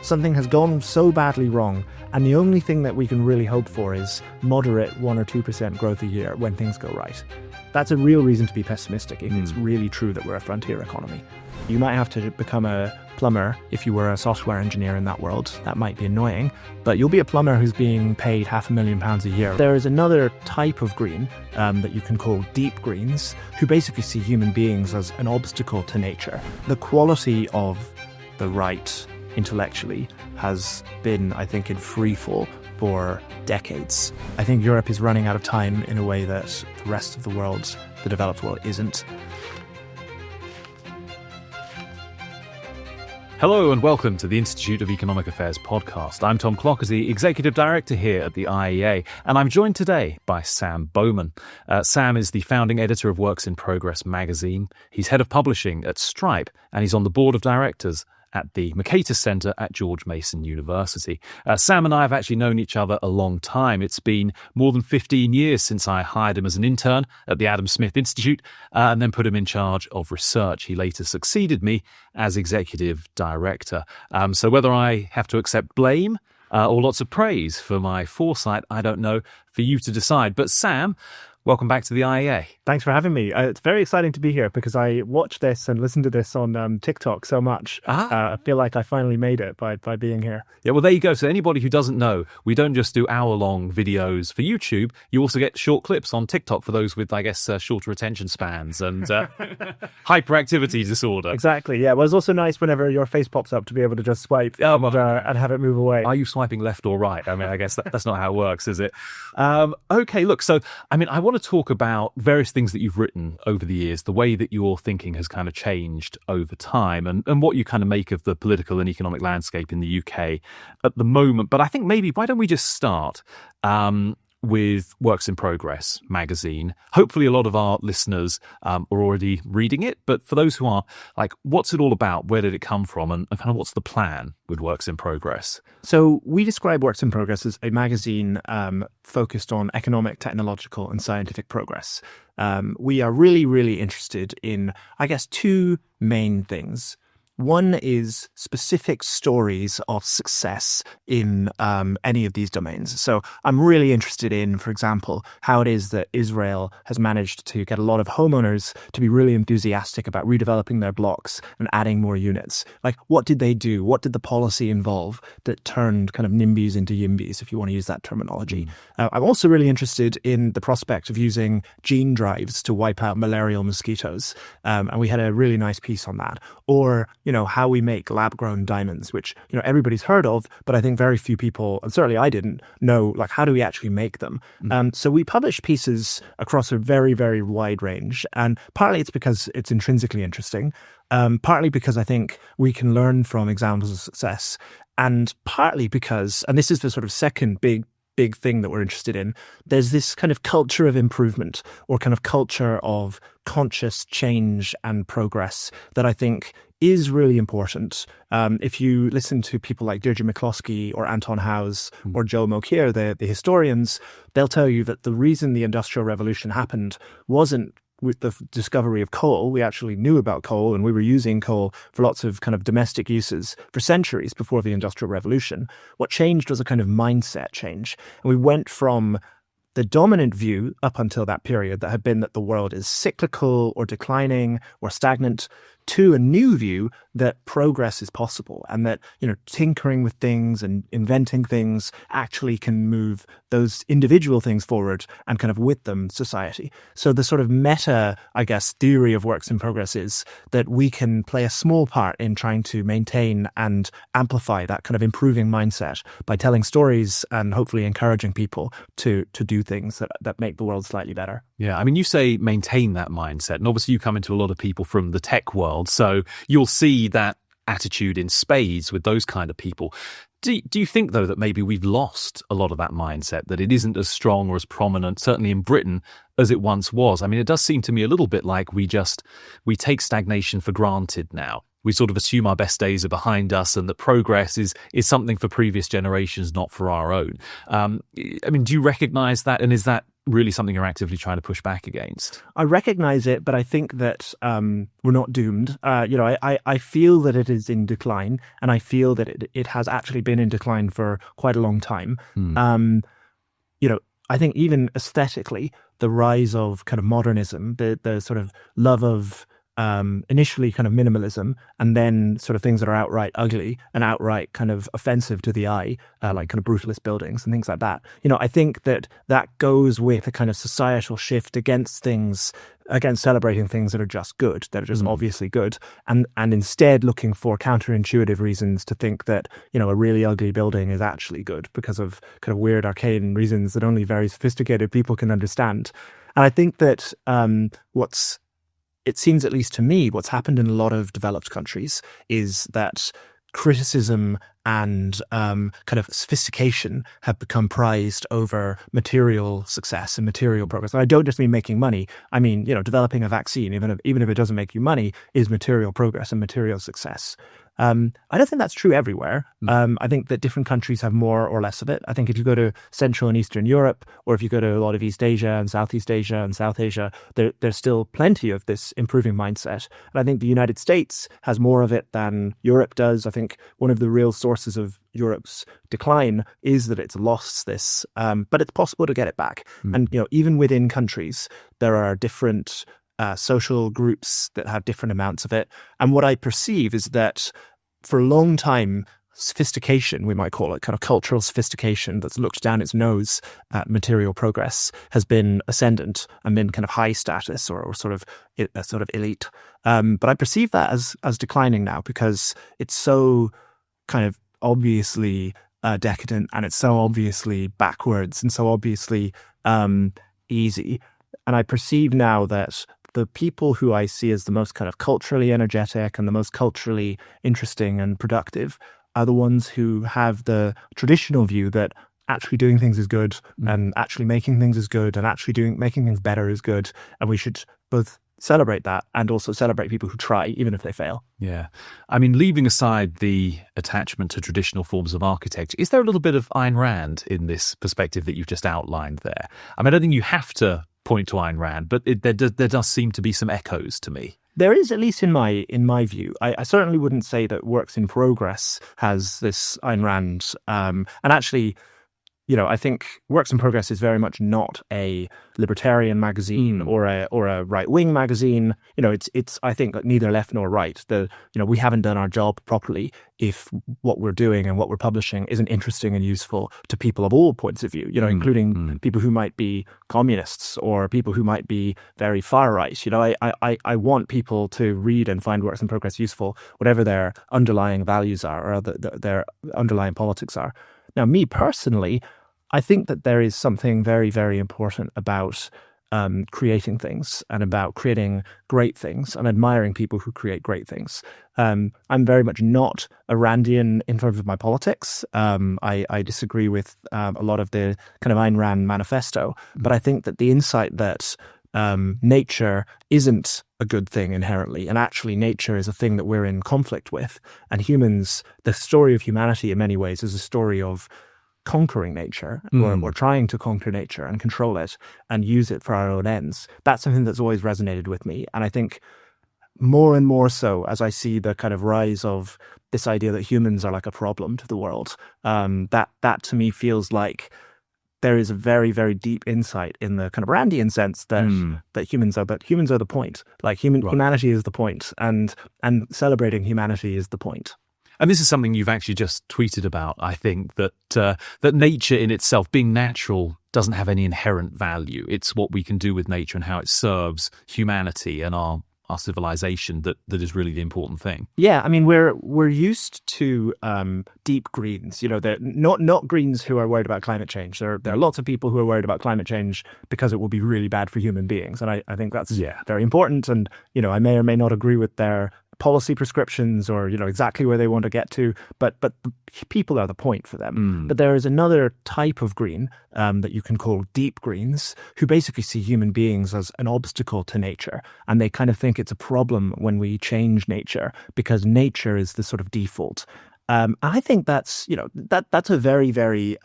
something has gone so badly wrong, and the only thing that we can really hope for is moderate 1 or 2% growth a year when things go right. That's a real reason to be pessimistic if it's really true that we're a frontier economy. You might have to become a plumber if you were a software engineer in that world. That might be annoying, but you'll be a plumber who's being paid £500,000 a year. There is another type of green that you can call deep greens, who basically see human beings as an obstacle to nature. The quality of the right intellectually has been, I think, in free fall for decades. I think Europe is running out of time in a way that the rest of the world, the developed world, isn't. Hello and welcome to the Institute of Economic Affairs podcast. I'm Tom Clougherty, Executive Director here at the IEA, and I'm joined today by Sam Bowman. Sam is the founding editor of Works in Progress magazine. He's head of publishing at Stripe, and he's on the board of directors at the Mercatus Centre at George Mason University. Sam and I have actually known each other a long time. It's been more than 15 years since I hired him as an intern at the Adam Smith Institute and then put him in charge of research. He later succeeded me as executive director. So whether I have to accept blame or lots of praise for my foresight, I don't know, for you to decide. But Sam, welcome back to the IEA. Thanks for having me. It's very exciting to be here because I watch this and listen to this on TikTok so much. I feel like I finally made it by being here. Yeah, well, there you go. So anybody who doesn't know, we don't just do hour-long videos for YouTube. You also get short clips on TikTok for those with, I guess, shorter attention spans and hyperactivity disorder. Exactly, yeah. Well, it's also nice whenever your face pops up to be able to just swipe and have it move away. Are you swiping left or right? I mean, I guess that's not how it works, is it? Okay, look, so, I mean, I want to talk about various things that you've written over the years, the way that your thinking has kind of changed over time and what you kind of make of the political and economic landscape in the UK at the moment. But I think maybe why don't we just start with Works in Progress magazine. Hopefully a lot of our listeners are already reading it, but for those who are, like, what's it all about? Where did it come from? And kind of what's the plan with Works in Progress? So we describe Works in Progress as a magazine focused on economic, technological and scientific progress. We are really, really interested in, I guess, two main things. One is specific stories of success in any of these domains. So I'm really interested in, for example, how it is that Israel has managed to get a lot of homeowners to be really enthusiastic about redeveloping their blocks and adding more units. Like, what did they do? What did the policy involve that turned kind of NIMBYs into YIMBYs, if you want to use that terminology? I'm also really interested in the prospect of using gene drives to wipe out malarial mosquitoes. And we had a really nice piece on that. Or, how we make lab-grown diamonds, which, everybody's heard of, but I think very few people, and certainly I didn't know, like, how do we actually make them? So we publish pieces across a very, very wide range. And partly it's because it's intrinsically interesting. Partly because I think we can learn from examples of success. And partly because, and this is the sort of second big thing that we're interested in, there's this kind of culture of improvement or kind of culture of conscious change and progress that I think is really important. If you listen to people like Deirdre McCloskey or Anton Howes or Joe Mokyr, the historians, they'll tell you that the reason the Industrial Revolution happened wasn't with the discovery of coal. We actually knew about coal and we were using coal for lots of kind of domestic uses for centuries before the Industrial Revolution. What changed was a kind of mindset change. And we went from the dominant view up until that period that had been that the world is cyclical or declining or stagnant to a new view that progress is possible and that, tinkering with things and inventing things actually can move those individual things forward and kind of with them society. So the sort of meta, I guess, theory of Works in Progress is that we can play a small part in trying to maintain and amplify that kind of improving mindset by telling stories and hopefully encouraging people to do things that make the world slightly better. Yeah, I mean, you say maintain that mindset, and obviously you come into a lot of people from the tech world, so you'll see that attitude in spades with those kind of people. Do you think, though, that maybe we've lost a lot of that mindset, that it isn't as strong or as prominent, certainly in Britain, as it once was? I mean, it does seem to me a little bit like we take stagnation for granted now. We sort of assume our best days are behind us and that progress is something for previous generations, not for our own. I mean, do you recognise that? And is that really something you're actively trying to push back against? I recognize it, but I think that we're not doomed. I feel that it is in decline, and I feel that it has actually been in decline for quite a long time. I think even aesthetically, the rise of kind of modernism, the sort of love of initially kind of minimalism, and then sort of things that are outright ugly and outright kind of offensive to the eye, like kind of brutalist buildings and things like that. I think that goes with a kind of societal shift against celebrating things that are just good, that are just obviously good, and instead looking for counterintuitive reasons to think that, a really ugly building is actually good because of kind of weird arcane reasons that only very sophisticated people can understand. And I think that it seems, at least to me, what's happened in a lot of developed countries is that criticism and kind of sophistication have become prized over material success and material progress. And I don't just mean making money. I mean, developing a vaccine, even if it doesn't make you money, is material progress and material success. I don't think that's true everywhere. I think that different countries have more or less of it. I think if you go to Central and Eastern Europe, or if you go to a lot of East Asia and Southeast Asia and South Asia, there's still plenty of this improving mindset. And I think the United States has more of it than Europe does. I think one of the real sources of Europe's decline is that it's lost this, but it's possible to get it back. And, even within countries, there are different social groups that have different amounts of it. And what I perceive is that for a long time, sophistication, we might call it, kind of cultural sophistication that's looked down its nose at material progress, has been ascendant and been kind of high status or sort of elite. But I perceive that as declining now, because it's so kind of obviously decadent, and it's so obviously backwards and so obviously easy. And I perceive now that the people who I see as the most kind of culturally energetic and the most culturally interesting and productive are the ones who have the traditional view that actually doing things is good, and actually making things is good, and actually making things better is good. And we should both celebrate that and also celebrate people who try, even if they fail. Yeah. I mean, leaving aside the attachment to traditional forms of architecture, is there a little bit of Ayn Rand in this perspective that you've just outlined there? I mean, I don't think you have to point to Ayn Rand, but there does seem to be some echoes to me. There is, at least in my view. I certainly wouldn't say that Works in Progress has this Ayn Rand. And actually, I think Works in Progress is very much not a libertarian magazine or a right-wing magazine. It's I think neither left nor right. We haven't done our job properly if what we're doing and what we're publishing isn't interesting and useful to people of all points of view, including people who might be communists or people who might be very far right. I want people to read and find Works in Progress useful, whatever their underlying values are or their underlying politics are. Now, me personally, I think that there is something very, very important about creating things and about creating great things and admiring people who create great things. I'm very much not a Randian in terms of my politics. I disagree with a lot of the kind of Ayn Rand manifesto, but I think that the insight that nature isn't a good thing inherently, and actually nature is a thing that we're in conflict with. And humans, the story of humanity in many ways is a story of conquering nature or trying to conquer nature and control it and use it for our own ends. That's something that's always resonated with me. And I think more and more so as I see the kind of rise of this idea that humans are like a problem to the world, that to me feels like there is a very, very deep insight in the kind of Randian sense that humans are the point. Like humanity is the point, and celebrating humanity is the point. And this is something you've actually just tweeted about, I think, that nature in itself, being natural, doesn't have any inherent value. It's what we can do with nature and how it serves humanity and our civilization that is really the important thing. Yeah, I mean, we're used to deep greens. They're not greens who are worried about climate change. There are lots of people who are worried about climate change because it will be really bad for human beings, and I think that's very important. And I may or may not agree with their policy prescriptions or exactly where they want to get to, but the people are the point for them. But there is another type of green that you can call deep greens, who basically see human beings as an obstacle to nature, and they kind of think it's a problem when we change nature because nature is the sort of default. I think that's that's a very, very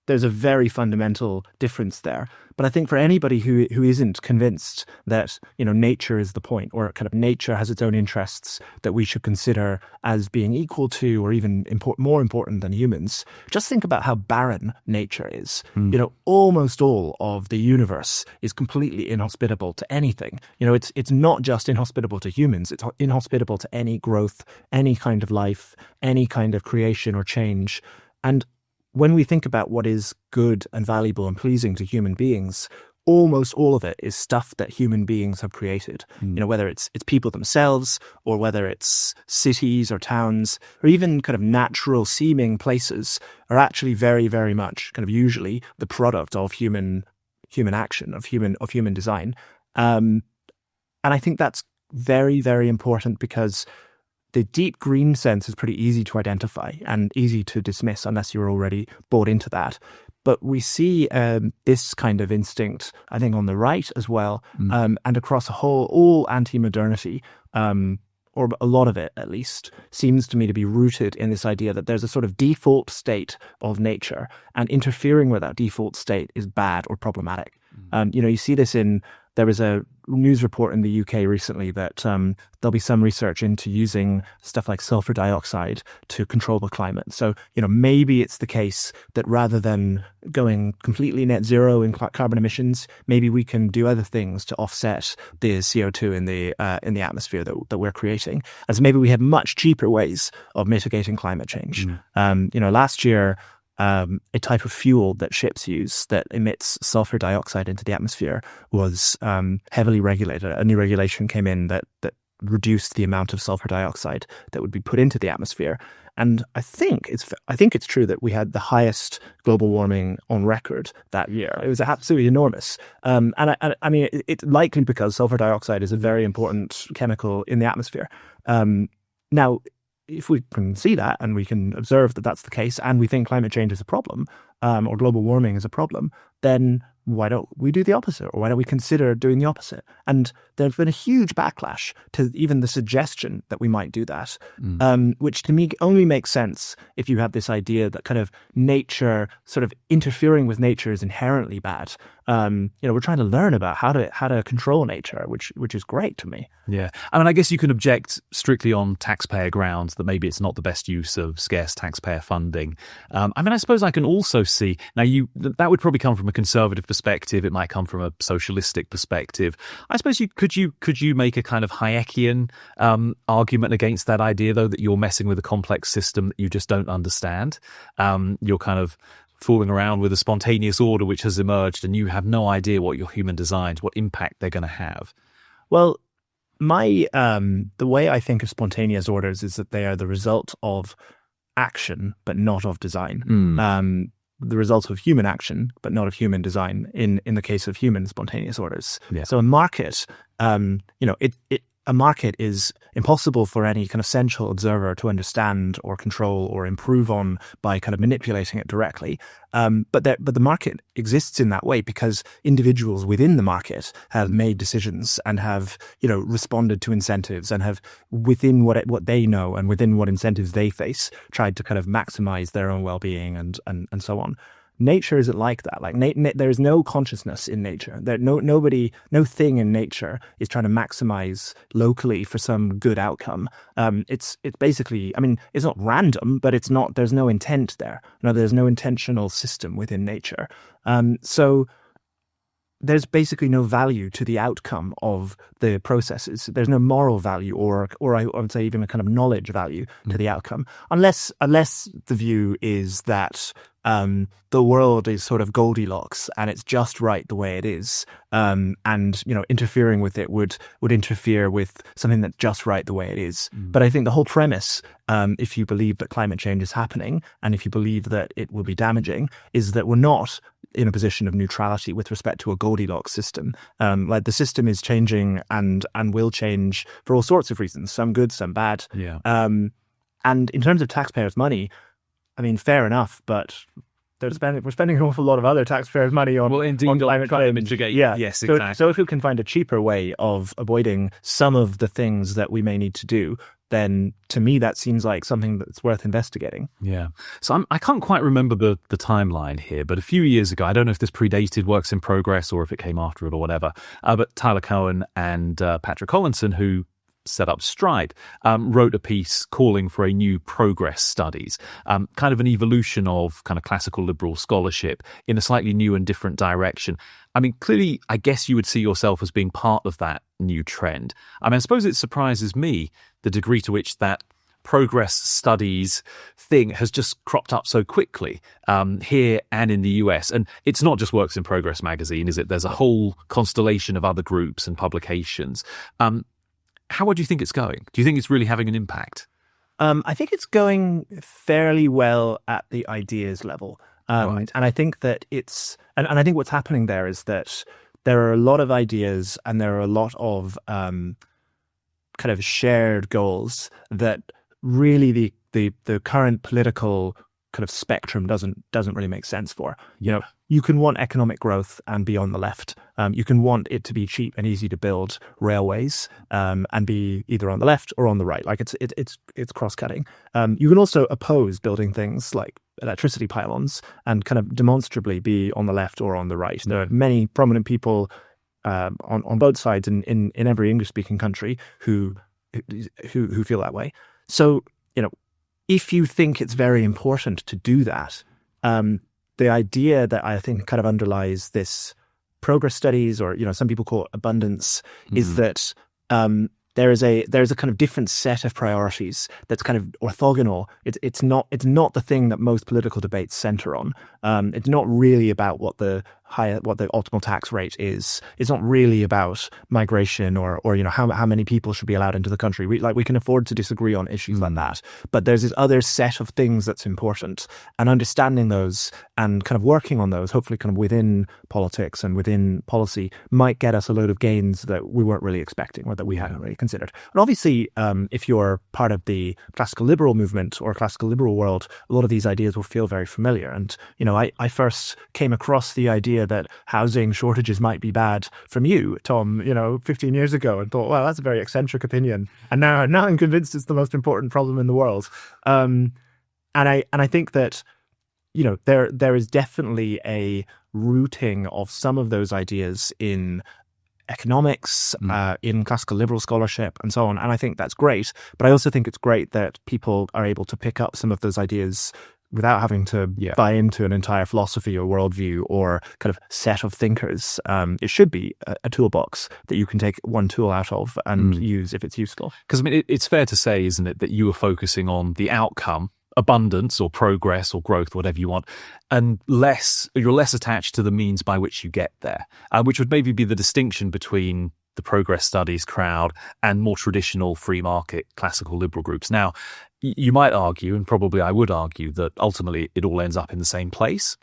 there's a very fundamental difference there. But I think for anybody who isn't convinced that, nature is the point, or kind of nature has its own interests that we should consider as being equal to or even more important than humans, just think about how barren nature is. Almost all of the universe is completely inhospitable to anything. It's not just inhospitable to humans, it's inhospitable to any growth, any kind of life, any kind of creation or change. And when we think about what is good and valuable and pleasing to human beings, almost all of it is stuff that human beings have created. Whether it's people themselves, or whether it's cities or towns, or even kind of natural seeming places, are actually very, very much kind of usually the product of human action, of human design. And I think that's very, very important, because the deep green sense is pretty easy to identify and easy to dismiss unless you're already bought into that. But we see this kind of instinct, I think, on the right as well, and across all anti-modernity, or a lot of it at least, seems to me to be rooted in this idea that there's a sort of default state of nature, and interfering with that default state is bad or problematic. You see this there was a news report in the UK recently that there'll be some research into using stuff like sulfur dioxide to control the climate. So, maybe it's the case that rather than going completely net zero in carbon emissions, maybe we can do other things to offset the CO2 in the atmosphere that we're creating. And so maybe we have much cheaper ways of mitigating climate change. Last year, a type of fuel that ships use that emits sulfur dioxide into the atmosphere was heavily regulated. A new regulation came in that reduced the amount of sulfur dioxide that would be put into the atmosphere. And I think it's true that we had the highest global warming on record that year. It was absolutely enormous. And I mean, it's likely because sulfur dioxide is a very important chemical in the atmosphere. Now, if we can see that and we can observe that that's the case, and we think climate change is a problem, or global warming is a problem, then why don't we do the opposite? Or why don't we consider doing the opposite? And there's been a huge backlash to even the suggestion that we might do that, which to me only makes sense if you have this idea that kind of nature, sort of interfering with nature, is inherently bad. We're trying to learn about how to control nature, which is great to me. Yeah. I mean, I guess you can object strictly on taxpayer grounds that maybe it's not the best use of scarce taxpayer funding. I suppose I can also see, now that would probably come from a conservative perspective. It might come from a socialistic perspective. I suppose could you make a kind of Hayekian argument against that idea, though, that you're messing with a complex system that you just don't understand? You're kind of fooling around with a spontaneous order which has emerged, and you have no idea what your human designs, what impact they're going to have. Well, the way I think of spontaneous orders is that they are the result of action, but not of design. The result of human action, but not of human design in the case of human spontaneous orders. Yeah. So a market, a market is impossible for any kind of central observer to understand or control or improve on by kind of manipulating it directly. But the market exists in that way because individuals within the market have made decisions and have, responded to incentives and have, within what they know and within what incentives they face, tried to kind of maximize their own well-being and so on. Nature isn't like that. Like there is no consciousness in nature. No thing in nature is trying to maximize locally for some good outcome. It's basically, it's not random, but it's not. There's no intent there. There's no intentional system within nature. So there's basically no value to the outcome of the processes. There's no moral value, or I would say even a kind of knowledge value to the outcome, unless the view is that the world is sort of Goldilocks and it's just right the way it is, and interfering with it would interfere with something that's just right the way it is. But I think the whole premise, if you believe that climate change is happening and if you believe that it will be damaging, is that we're not in a position of neutrality with respect to a Goldilocks system. Like the system is changing and will change for all sorts of reasons, some good, some bad. Yeah. And in terms of taxpayers' money, fair enough, but we're spending an awful lot of other taxpayers' money on climate change. Yes, exactly. So if we can find a cheaper way of avoiding some of the things that we may need to do, then to me that seems like something that's worth investigating. Yeah. So I can't quite remember the timeline here, but a few years ago, I don't know if this predated Works in Progress or if it came after it or whatever, but Tyler Cowen and Patrick Collinson, who set up Stride, wrote a piece calling for a new progress studies, kind of an evolution of kind of classical liberal scholarship in a slightly new and different direction. I mean, clearly, I guess you would see yourself as being part of that new trend. I mean, I suppose it surprises me the degree to which that progress studies thing has just cropped up so quickly here and in the US. And it's not just Works in Progress magazine, is it? There's a whole constellation of other groups and publications. How would you think it's going? Do you think it's really having an impact? I think it's going fairly well at the ideas level. Right. And I think that and I think what's happening there is that there are a lot of ideas and there are a lot of kind of shared goals that really the current political kind of spectrum doesn't really make sense for. You know, you can want economic growth and be on the left. You can want it to be cheap and easy to build railways and be either on the left or on the right. Like it's cross-cutting. You can also oppose building things like electricity pylons and kind of demonstrably be on the left or on the right. There are many prominent people on both sides in every English-speaking country who feel that way. So, you know, if you think it's very important to do that, the idea that I think kind of underlies this progress studies, or, you know, some people call it abundance, is that there's a kind of different set of priorities that's kind of orthogonal. It's not the thing that most political debates center on. It's not really about what the optimal tax rate is. It's not really about migration or you know how many people should be allowed into the country. We can afford to disagree on issues like that. But there's this other set of things that's important, and understanding those and kind of working on those, hopefully kind of within politics and within policy, might get us a load of gains that we weren't really expecting or that we hadn't really considered. And obviously, if you're part of the classical liberal movement or classical liberal world, a lot of these ideas will feel very familiar. And, you know, I first came across the idea that housing shortages might be bad from you, Tom, you know, 15 years ago, and thought, well, that's a very eccentric opinion. And now I'm convinced it's the most important problem in the world. And I think that, you know, there is definitely a rooting of some of those ideas in economics, in classical liberal scholarship and so on. And I think that's great. But I also think it's great that people are able to pick up some of those ideas without having to buy into an entire philosophy or worldview or kind of set of thinkers. It should be a toolbox that you can take one tool out of and use if it's useful. Because, I mean, it's fair to say, isn't it, that you are focusing on the outcome, abundance or progress or growth, whatever you want, and you're less attached to the means by which you get there, which would maybe be the distinction between the progress studies crowd and more traditional free market classical liberal groups. Now, you might argue, and probably I would argue, that ultimately it all ends up in the same place.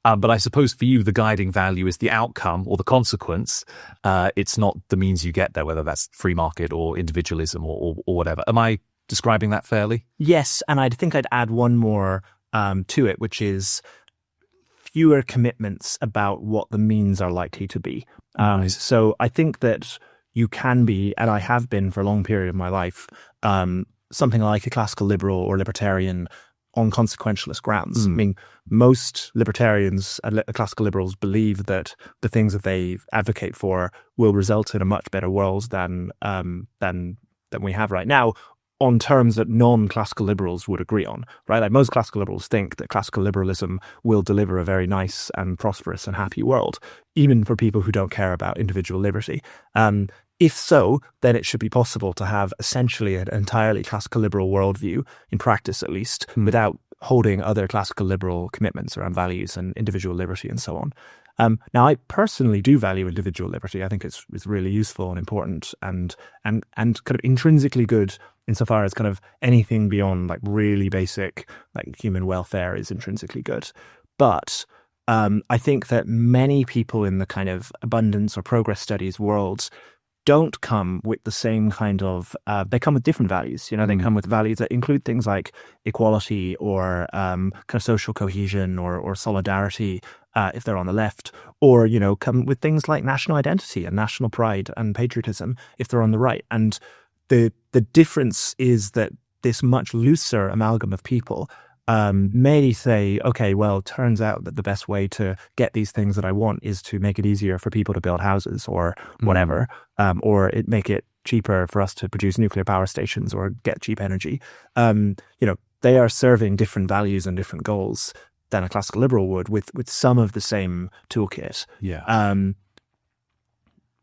But I suppose for you, the guiding value is the outcome or the consequence. It's not the means you get there, whether that's free market or individualism or whatever. Am I describing that fairly? Yes, and I think I'd add one more to it, which is fewer commitments about what the means are likely to be. So I think that you can be, and I have been for a long period of my life, something like a classical liberal or libertarian on consequentialist grounds. I mean, most libertarians and classical liberals believe that the things that they advocate for will result in a much better world than we have right now, on terms that non-classical liberals would agree on, right? Like most classical liberals think that classical liberalism will deliver a very nice and prosperous and happy world, even for people who don't care about individual liberty. If so, then it should be possible to have essentially an entirely classical liberal worldview, in practice at least, without holding other classical liberal commitments around values and individual liberty and so on. Now, I personally do value individual liberty. I think it's really useful and important and kind of intrinsically good insofar as kind of anything beyond like really basic like human welfare is intrinsically good. But I think that many people in the kind of abundance or progress studies worlds don't come with the same kind of, they come with different values. They come with values that include things like equality or kind of social cohesion or solidarity if they're on the left, or, come with things like national identity and national pride and patriotism if they're on the right. And the difference is that this much looser amalgam of people may say, okay, well, it turns out that the best way to get these things that I want is to make it easier for people to build houses or whatever, or make it cheaper for us to produce nuclear power stations or get cheap energy. They are serving different values and different goals than a classical liberal would with some of the same toolkit. Yeah.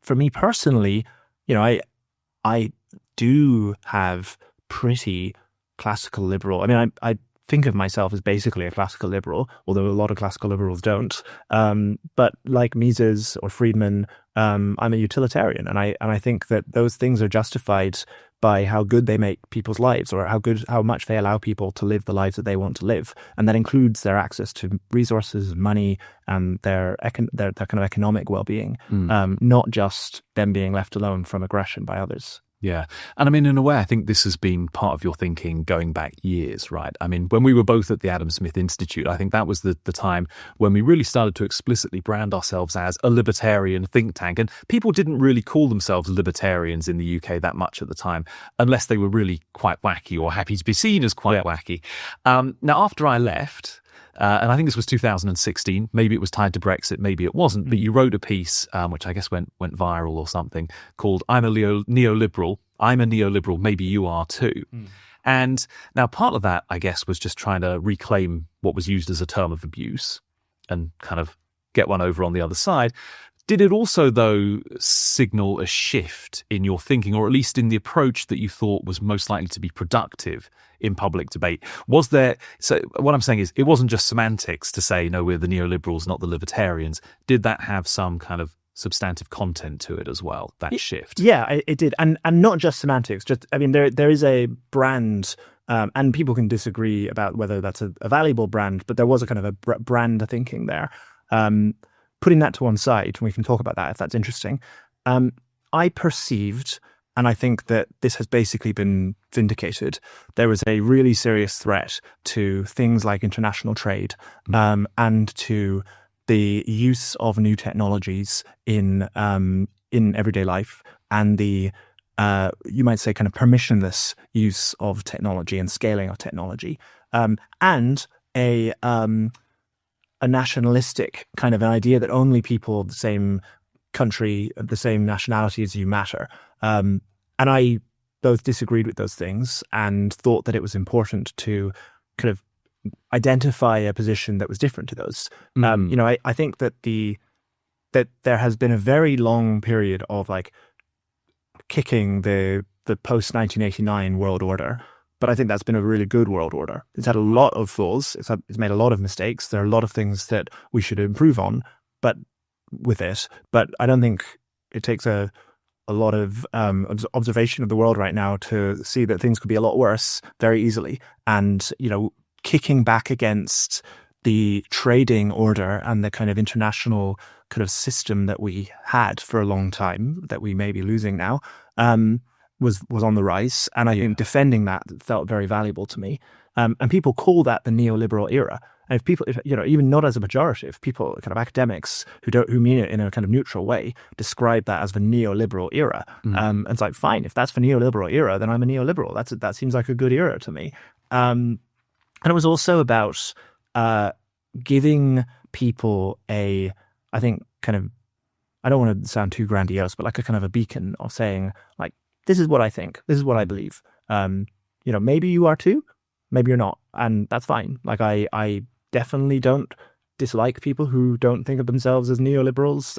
For me personally, I do have pretty classical liberal. I mean, I think of myself as basically a classical liberal, although a lot of classical liberals don't. But like Mises or Friedman, I'm a utilitarian, and I think that those things are justified by how good they make people's lives, or how much they allow people to live the lives that they want to live, and that includes their access to resources, money, and their kind of economic well-being, not just them being left alone from aggression by others. Yeah. And I mean, in a way, I think this has been part of your thinking going back years, right? I mean, when we were both at the Adam Smith Institute, I think that was the time when we really started to explicitly brand ourselves as a libertarian think tank. And people didn't really call themselves libertarians in the UK that much at the time, unless they were really quite wacky or happy to be seen as quite wacky. Now, after I left, and I think this was 2016. Maybe it was tied to Brexit, maybe it wasn't. But you wrote a piece, which I guess went viral or something, called "I'm a neoliberal. I'm a neoliberal. Maybe you are too." And now part of that, I guess, was just trying to reclaim what was used as a term of abuse and kind of get one over on the other side. Did it also, though, signal a shift in your thinking, or at least in the approach that you thought was most likely to be productive in public debate? Was there, so what I'm saying is, it wasn't just semantics to say, no, we're the neoliberals, not the libertarians. Did that have some kind of substantive content to it as well, that shift? Yeah, it did. And not just semantics. There is a brand, and people can disagree about whether that's a valuable brand, but there was a kind of a brand thinking there. Putting that to one side, and we can talk about that if that's interesting, I perceived, and I think that this has basically been vindicated, there was a really serious threat to things like international trade and to the use of new technologies in everyday life, and the you might say kind of permissionless use of technology and scaling of technology, and a nationalistic kind of an idea that only people of the same country, the same nationality as you matter. And I both disagreed with those things and thought that it was important to kind of identify a position that was different to those. I think that that there has been a very long period of like kicking the post 1989 world order. But I think that's been a really good world order. It's had a lot of flaws. It's made a lot of mistakes. There are a lot of things that we should improve on, but I don't think it takes a lot of observation of the world right now to see that things could be a lot worse very easily. And, kicking back against the trading order and the kind of international kind of system that we had for a long time that we may be losing now, was on the rise, and I think defending that felt very valuable to me. And people call that the neoliberal era. And if people, even not as a pejorative, people, kind of academics who mean it in a kind of neutral way, describe that as the neoliberal era. And it's like, fine, if that's the neoliberal era, then I'm a neoliberal. That seems like a good era to me. And it was also about giving people I think, kind of, I don't want to sound too grandiose, but like a kind of a beacon of saying, like, this is what I think. This is what I believe. Maybe you are too. Maybe you're not. And that's fine. Like, I definitely don't dislike people who don't think of themselves as neoliberals.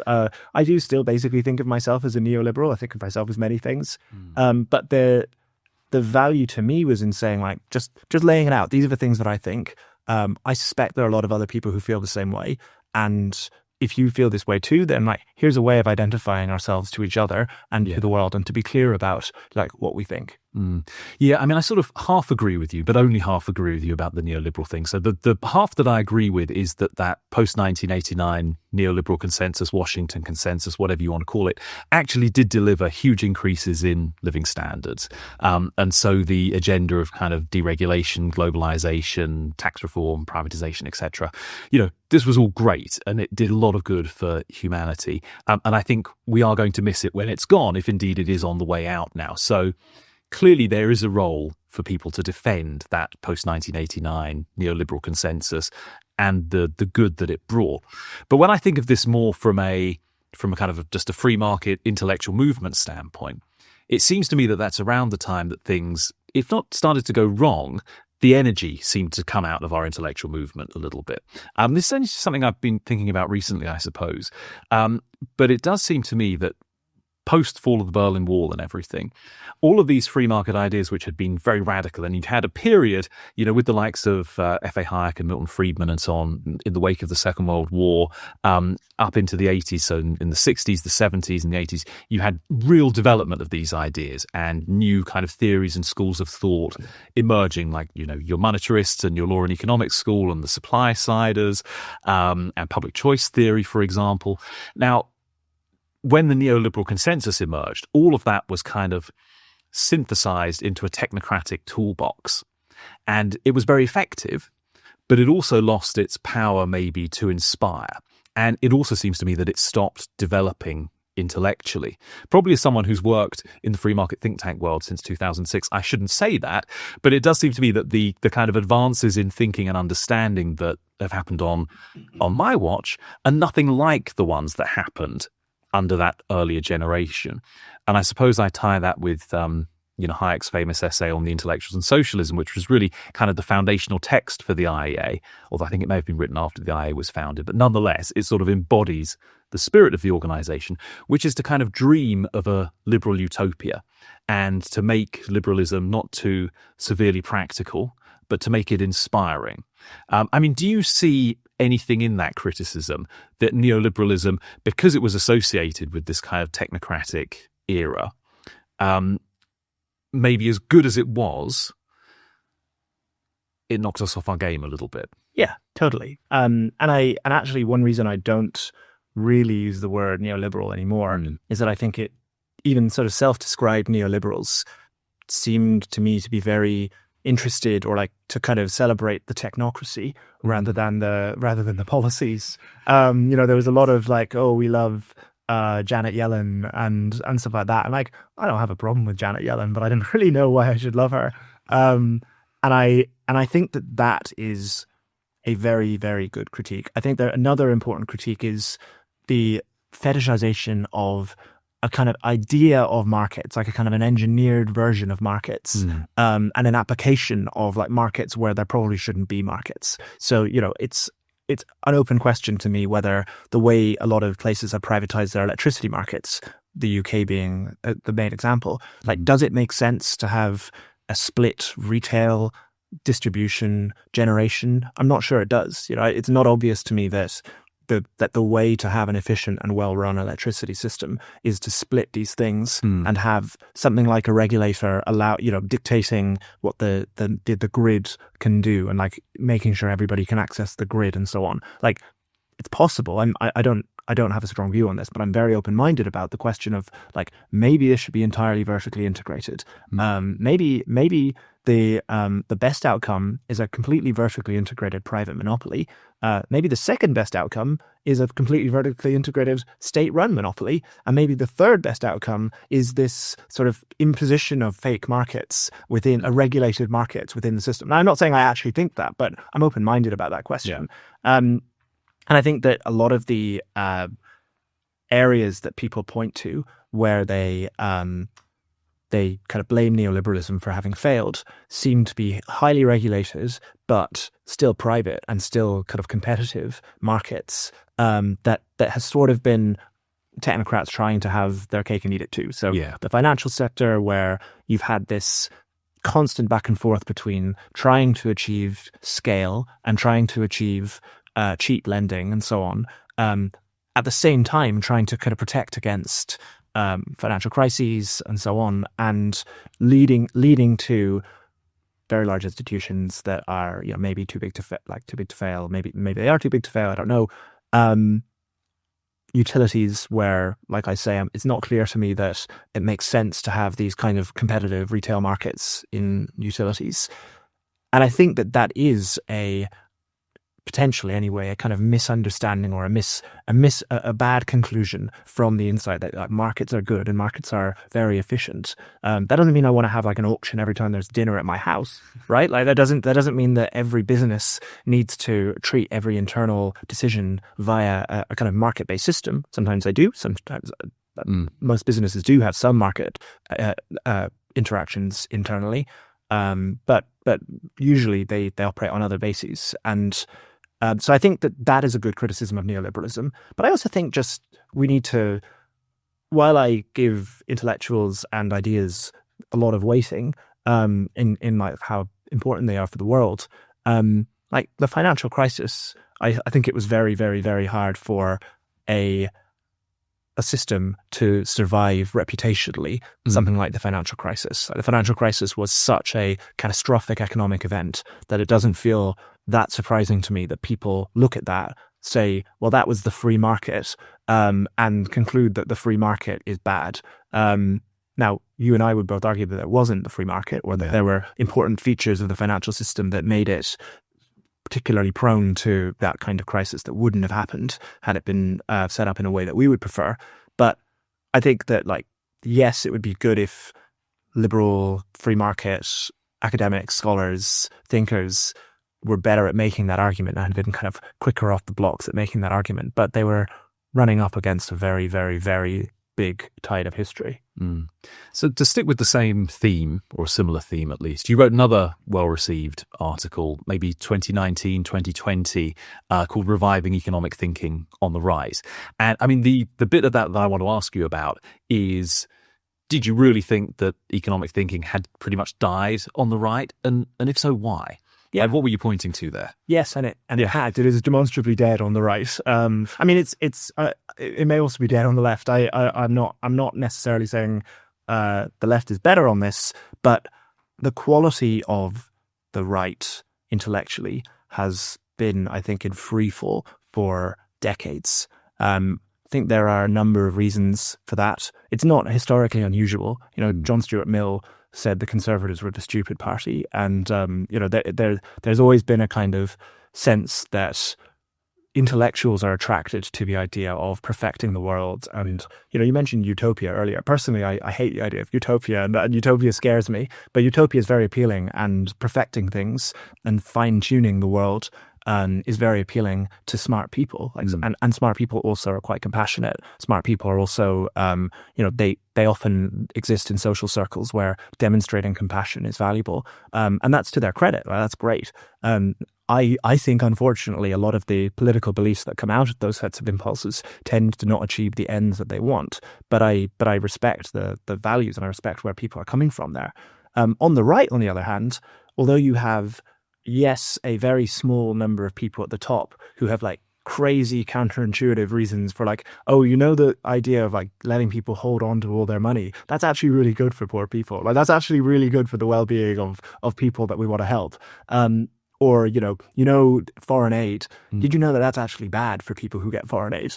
I do still basically think of myself as a neoliberal. I think of myself as many things. But the value to me was in saying, like, just laying it out. These are the things that I think. I suspect there are a lot of other people who feel the same way. And if you feel this way too, then like, here's a way of identifying ourselves to each other and to the world, and to be clear about like what we think. Yeah, I mean, I sort of half agree with you, but only half agree with you about the neoliberal thing. So the half that I agree with is that post-1989 neoliberal consensus, Washington consensus, whatever you want to call it, actually did deliver huge increases in living standards. And so the agenda of kind of deregulation, globalization, tax reform, privatization, etc., this was all great and it did a lot of good for humanity. And I think we are going to miss it when it's gone, if indeed it is on the way out now. So clearly, there is a role for people to defend that post-1989 neoliberal consensus and the good that it brought. But when I think of this more from a kind of just a free market intellectual movement standpoint, it seems to me that that's around the time that things, if not started to go wrong, the energy seemed to come out of our intellectual movement a little bit. This is something I've been thinking about recently, I suppose. But it does seem to me that post-fall of the Berlin Wall and everything, all of these free market ideas which had been very radical, and you'd had a period, with the likes of F.A. Hayek and Milton Friedman and so on in the wake of the Second World War, up into the 80s, so in the 60s, the 70s and the 80s, you had real development of these ideas and new kind of theories and schools of thought emerging, like, your monetarists and your law and economics school and the supply-siders, and public choice theory, for example. Now, when the neoliberal consensus emerged, all of that was kind of synthesized into a technocratic toolbox. And it was very effective, but it also lost its power maybe to inspire. And it also seems to me that it stopped developing intellectually. Probably as someone who's worked in the free market think tank world since 2006, I shouldn't say that, but it does seem to me that the kind of advances in thinking and understanding that have happened on my watch are nothing like the ones that happened under that earlier generation. And I suppose I tie that with Hayek's famous essay on the intellectuals and socialism, which was really kind of the foundational text for the IEA, although I think it may have been written after the IEA was founded. But nonetheless, it sort of embodies the spirit of the organization, which is to kind of dream of a liberal utopia and to make liberalism not too severely practical, but to make it inspiring. Do you see anything in that criticism that neoliberalism, because it was associated with this kind of technocratic era, maybe as good as it was, it knocks us off our game a little bit? Yeah, totally. And actually one reason I don't really use the word neoliberal anymore is that I think it, even sort of self-described neoliberals seemed to me to be very interested, or like to kind of celebrate the technocracy rather than the policies. There was a lot of like, oh, we love Janet Yellen and stuff like that. And like, I don't have a problem with Janet Yellen, but I didn't really know why I should love her. And I think that is a very, very good critique. I think that another important critique is the fetishization of a kind of idea of markets, like a kind of an engineered version of markets, and an application of like markets where there probably shouldn't be markets. So, it's an open question to me whether the way a lot of places have privatized their electricity markets, the UK being the main example, like, does it make sense to have a split retail, distribution, generation? I'm not sure it does. It's not obvious to me that the way to have an efficient and well-run electricity system is to split these things and have something like a regulator dictating what the grid can do, and like making sure everybody can access the grid and so on. Like, it's possible. I don't have a strong view on this, but I'm very open-minded about the question of like, maybe this should be entirely vertically integrated. Maybe the best outcome is a completely vertically integrated private monopoly. Maybe the second best outcome is a completely vertically integrated state-run monopoly. And maybe the third best outcome is this sort of imposition of fake markets within a regulated market within the system. Now, I'm not saying I actually think that, but I'm open-minded about that question. Yeah. And I think that a lot of the areas that people point to where they kind of blame neoliberalism for having failed seem to be highly regulated, but still private and still kind of competitive markets that has sort of been technocrats trying to have their cake and eat it too. So the financial sector, where you've had this constant back and forth between trying to achieve scale and trying to achieve cheap lending and so on, at the same time trying to kind of protect against financial crises and so on, and leading to very large institutions that are maybe too big to fail. Maybe they are too big to fail. I don't know. Utilities where, like I say, it's not clear to me that it makes sense to have these kind of competitive retail markets in utilities. And I think that is potentially anyway, a kind of misunderstanding or a bad conclusion from the inside that markets are good and markets are very efficient. That doesn't mean I want to have like an auction every time there's dinner at my house, right? Like that doesn't mean that every business needs to treat every internal decision via a kind of market-based system. Sometimes they do. Sometimes most businesses do have some market interactions internally, but usually they operate on other bases. And so I think that is a good criticism of neoliberalism. But I also think just we need to, while I give intellectuals and ideas a lot of weighting in like how important they are for the world, like the financial crisis, I think it was very, very, very hard for a system to survive reputationally something like the financial crisis. Like the financial crisis was such a catastrophic economic event that it doesn't feel that surprising to me that people look at that, say, well, that was the free market, and conclude that the free market is bad. Now, you and I would both argue that it wasn't the free market, or that there were important features of the financial system that made it particularly prone to that kind of crisis that wouldn't have happened had it been set up in a way that we would prefer. But I think that, like, yes, it would be good if liberal free market academics, scholars, thinkers were better at making that argument and had been kind of quicker off the blocks at making that argument. But they were running up against a very, very, very big tide of history. So to stick with the same theme, or a similar theme at least, you wrote another well-received article, maybe 2019, 2020, called Reviving Economic Thinking on the Rise. And I mean, the bit of that I want to ask you about is, did you really think that economic thinking had pretty much died on the right? And if so, why? Yeah, like, what were you pointing to there? Yes, and it had. It is demonstrably dead on the right. I mean, it may also be dead on the left. I'm not necessarily saying the left is better on this, but the quality of the right intellectually has been, I think, in free fall for decades. I think there are a number of reasons for that. It's not historically unusual. John Stuart Mill said the Conservatives were the stupid party, and there's always been a kind of sense that intellectuals are attracted to the idea of perfecting the world. And you mentioned utopia earlier. Personally, I hate the idea of utopia, and utopia scares me. But utopia is very appealing, and perfecting things and fine-tuning the world is very appealing to smart people. And smart people also are quite compassionate. Smart people are also, they often exist in social circles where demonstrating compassion is valuable. And that's to their credit. Right? That's great. I think, unfortunately, a lot of the political beliefs that come out of those sets of impulses tend to not achieve the ends that they want. But I respect the values, and I respect where people are coming from there. On the right, on the other hand, although you have, yes, a very small number of people at the top who have like crazy counterintuitive reasons for like, the idea of like letting people hold on to all their money, that's actually really good for poor people. Like that's actually really good for the well-being of people that we want to help. Or, foreign aid. Did you know that that's actually bad for people who get foreign aid?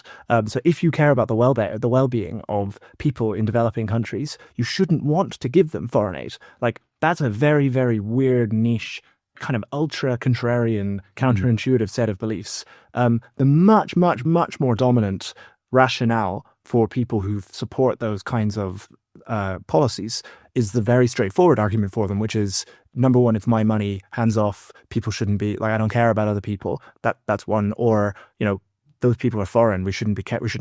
So if you care about the well-being of people in developing countries, you shouldn't want to give them foreign aid. Like that's a very, very weird niche, kind of ultra contrarian, counterintuitive set of beliefs. The much, much, much more dominant rationale for people who support those kinds of policies is the very straightforward argument for them, which is, number one, it's my money, hands off. People shouldn't be like, I don't care about other people. That's one. Or those people are foreign. We shouldn't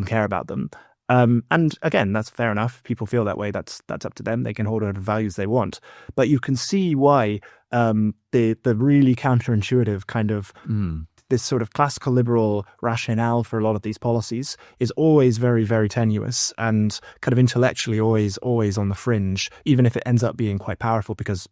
care about them. And again, that's fair enough. People feel that way. That's up to them. They can hold whatever values they want. But you can see why the really counterintuitive kind of this sort of classical liberal rationale for a lot of these policies is always very, very tenuous and kind of intellectually always on the fringe, even if it ends up being quite powerful because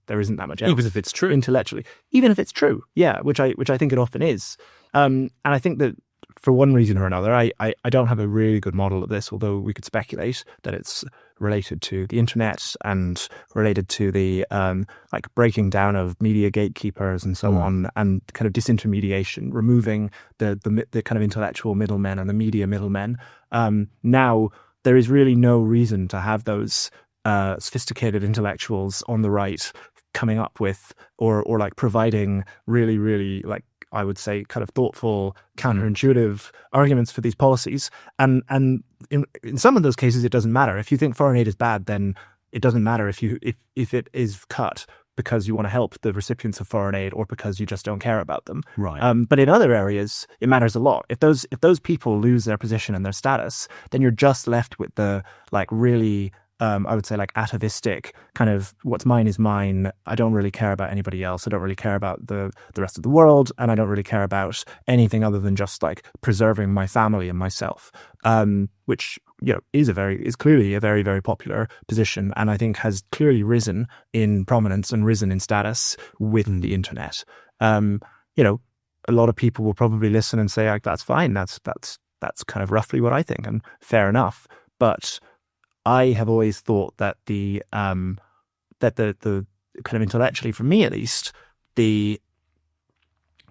there isn't that much else. Even if it's true. Intellectually. Even if it's true, yeah, which I think it often is. And I think that for one reason or another, I don't have a really good model of this, although we could speculate that it's related to the internet and related to the like breaking down of media gatekeepers and so on, and kind of disintermediation, removing the kind of intellectual middlemen and the media middlemen. Now there is really no reason to have those sophisticated intellectuals on the right coming up with or like providing really like, I would say, kind of thoughtful, counterintuitive arguments for these policies. And in some of those cases, it doesn't matter. If you think foreign aid is bad, then it doesn't matter if it is cut because you want to help the recipients of foreign aid or because you just don't care about them. Right. But in other areas, it matters a lot. If those people lose their position and their status, then you're just left with the like really I would say like atavistic kind of what's mine is mine. I don't really care about anybody else. I don't really care about the rest of the world, and I don't really care about anything other than just like preserving my family and myself. Which is clearly a very, very popular position, and I think has clearly risen in prominence and risen in status with the internet. A lot of people will probably listen and say like, that's fine. That's kind of roughly what I think, and fair enough. But I have always thought that the kind of intellectually, for me at least, the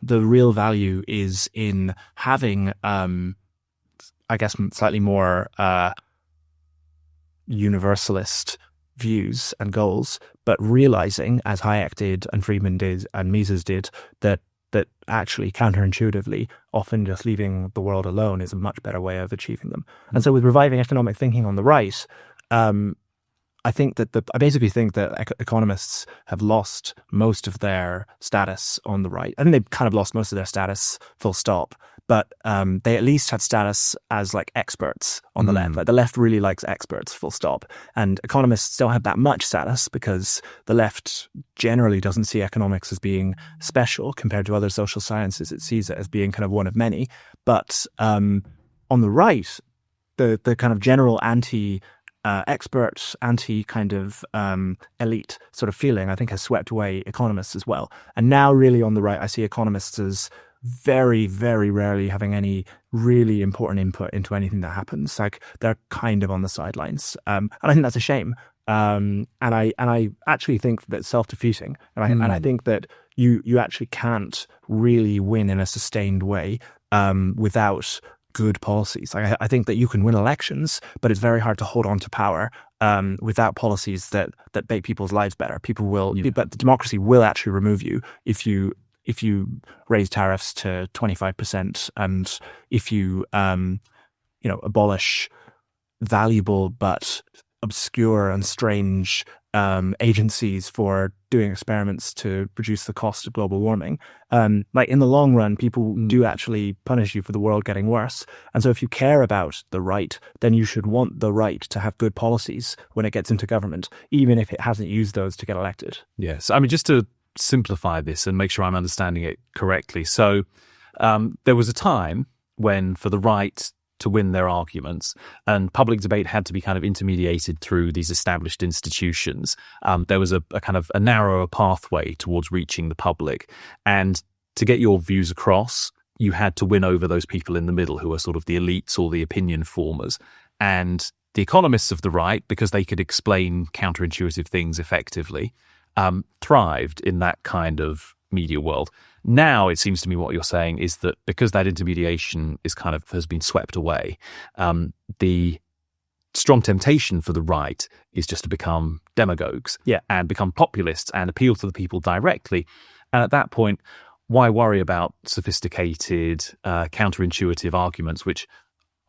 real value is in having, I guess, slightly more universalist views and goals, but realizing, as Hayek did and Friedman did and Mises did, that actually counterintuitively, often just leaving the world alone is a much better way of achieving them. And so with reviving economic thinking on the right, I basically think that economists have lost most of their status on the right. I think they've kind of lost most of their status, full stop. But they at least had status as like experts on the left. Like the left really likes experts, full stop. And economists don't have that much status because the left generally doesn't see economics as being special compared to other social sciences. It sees it as being kind of one of many. But on the right, the kind of general anti-expert, kind of elite sort of feeling, I think, has swept away economists as well. And now really on the right, I see economists as very, very rarely having any really important input into anything that happens. Like they're kind of on the sidelines. And I think that's a shame. And I actually think that it's self-defeating. And I think that you actually can't really win in a sustained way without good policies. I think that you can win elections, but it's very hard to hold on to power without policies that make people's lives better. But the democracy will actually remove you if you raise tariffs to 25%, and if you abolish valuable but obscure and strange agencies for doing experiments to reduce the cost of global warming. Like in the long run, people do actually punish you for the world getting worse. And so if you care about the right, then you should want the right to have good policies when it gets into government, even if it hasn't used those to get elected. Yes. I mean, just to simplify this and make sure I'm understanding it correctly. So there was a time when for the right to win their arguments, and public debate had to be kind of intermediated through these established institutions. There was a kind of a narrower pathway towards reaching the public. And to get your views across, you had to win over those people in the middle who are sort of the elites or the opinion formers. And the economists of the right, because they could explain counterintuitive things effectively, thrived in that kind of media world. Now, it seems to me what you're saying is that because that intermediation has been swept away, the strong temptation for the right is just to become demagogues and become populists and appeal to the people directly. And at that point, why worry about sophisticated, counterintuitive arguments, which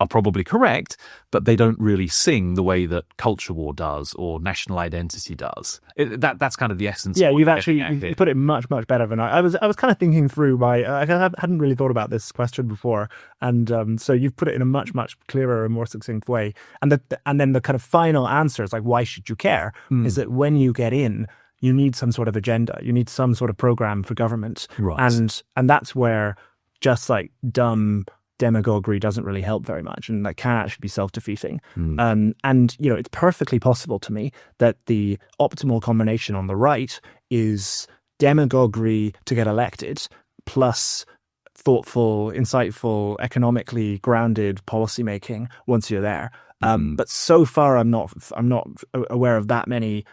are probably correct, but they don't really sing the way that culture war does or national identity does. That's kind of the essence. Yeah, you put it much, much better than I was kind of thinking through I hadn't really thought about this question before, and so you've put it in a much, much clearer and more succinct way. And then the kind of final answer is like, why should you care? Is that when you get in, you need some sort of agenda, you need some sort of program for government, right? And that's where just like dumb demagoguery doesn't really help very much, and that can actually be self-defeating. And it's perfectly possible to me that the optimal combination on the right is demagoguery to get elected plus thoughtful, insightful, economically grounded policymaking once you're there. But so far, I'm not aware of that many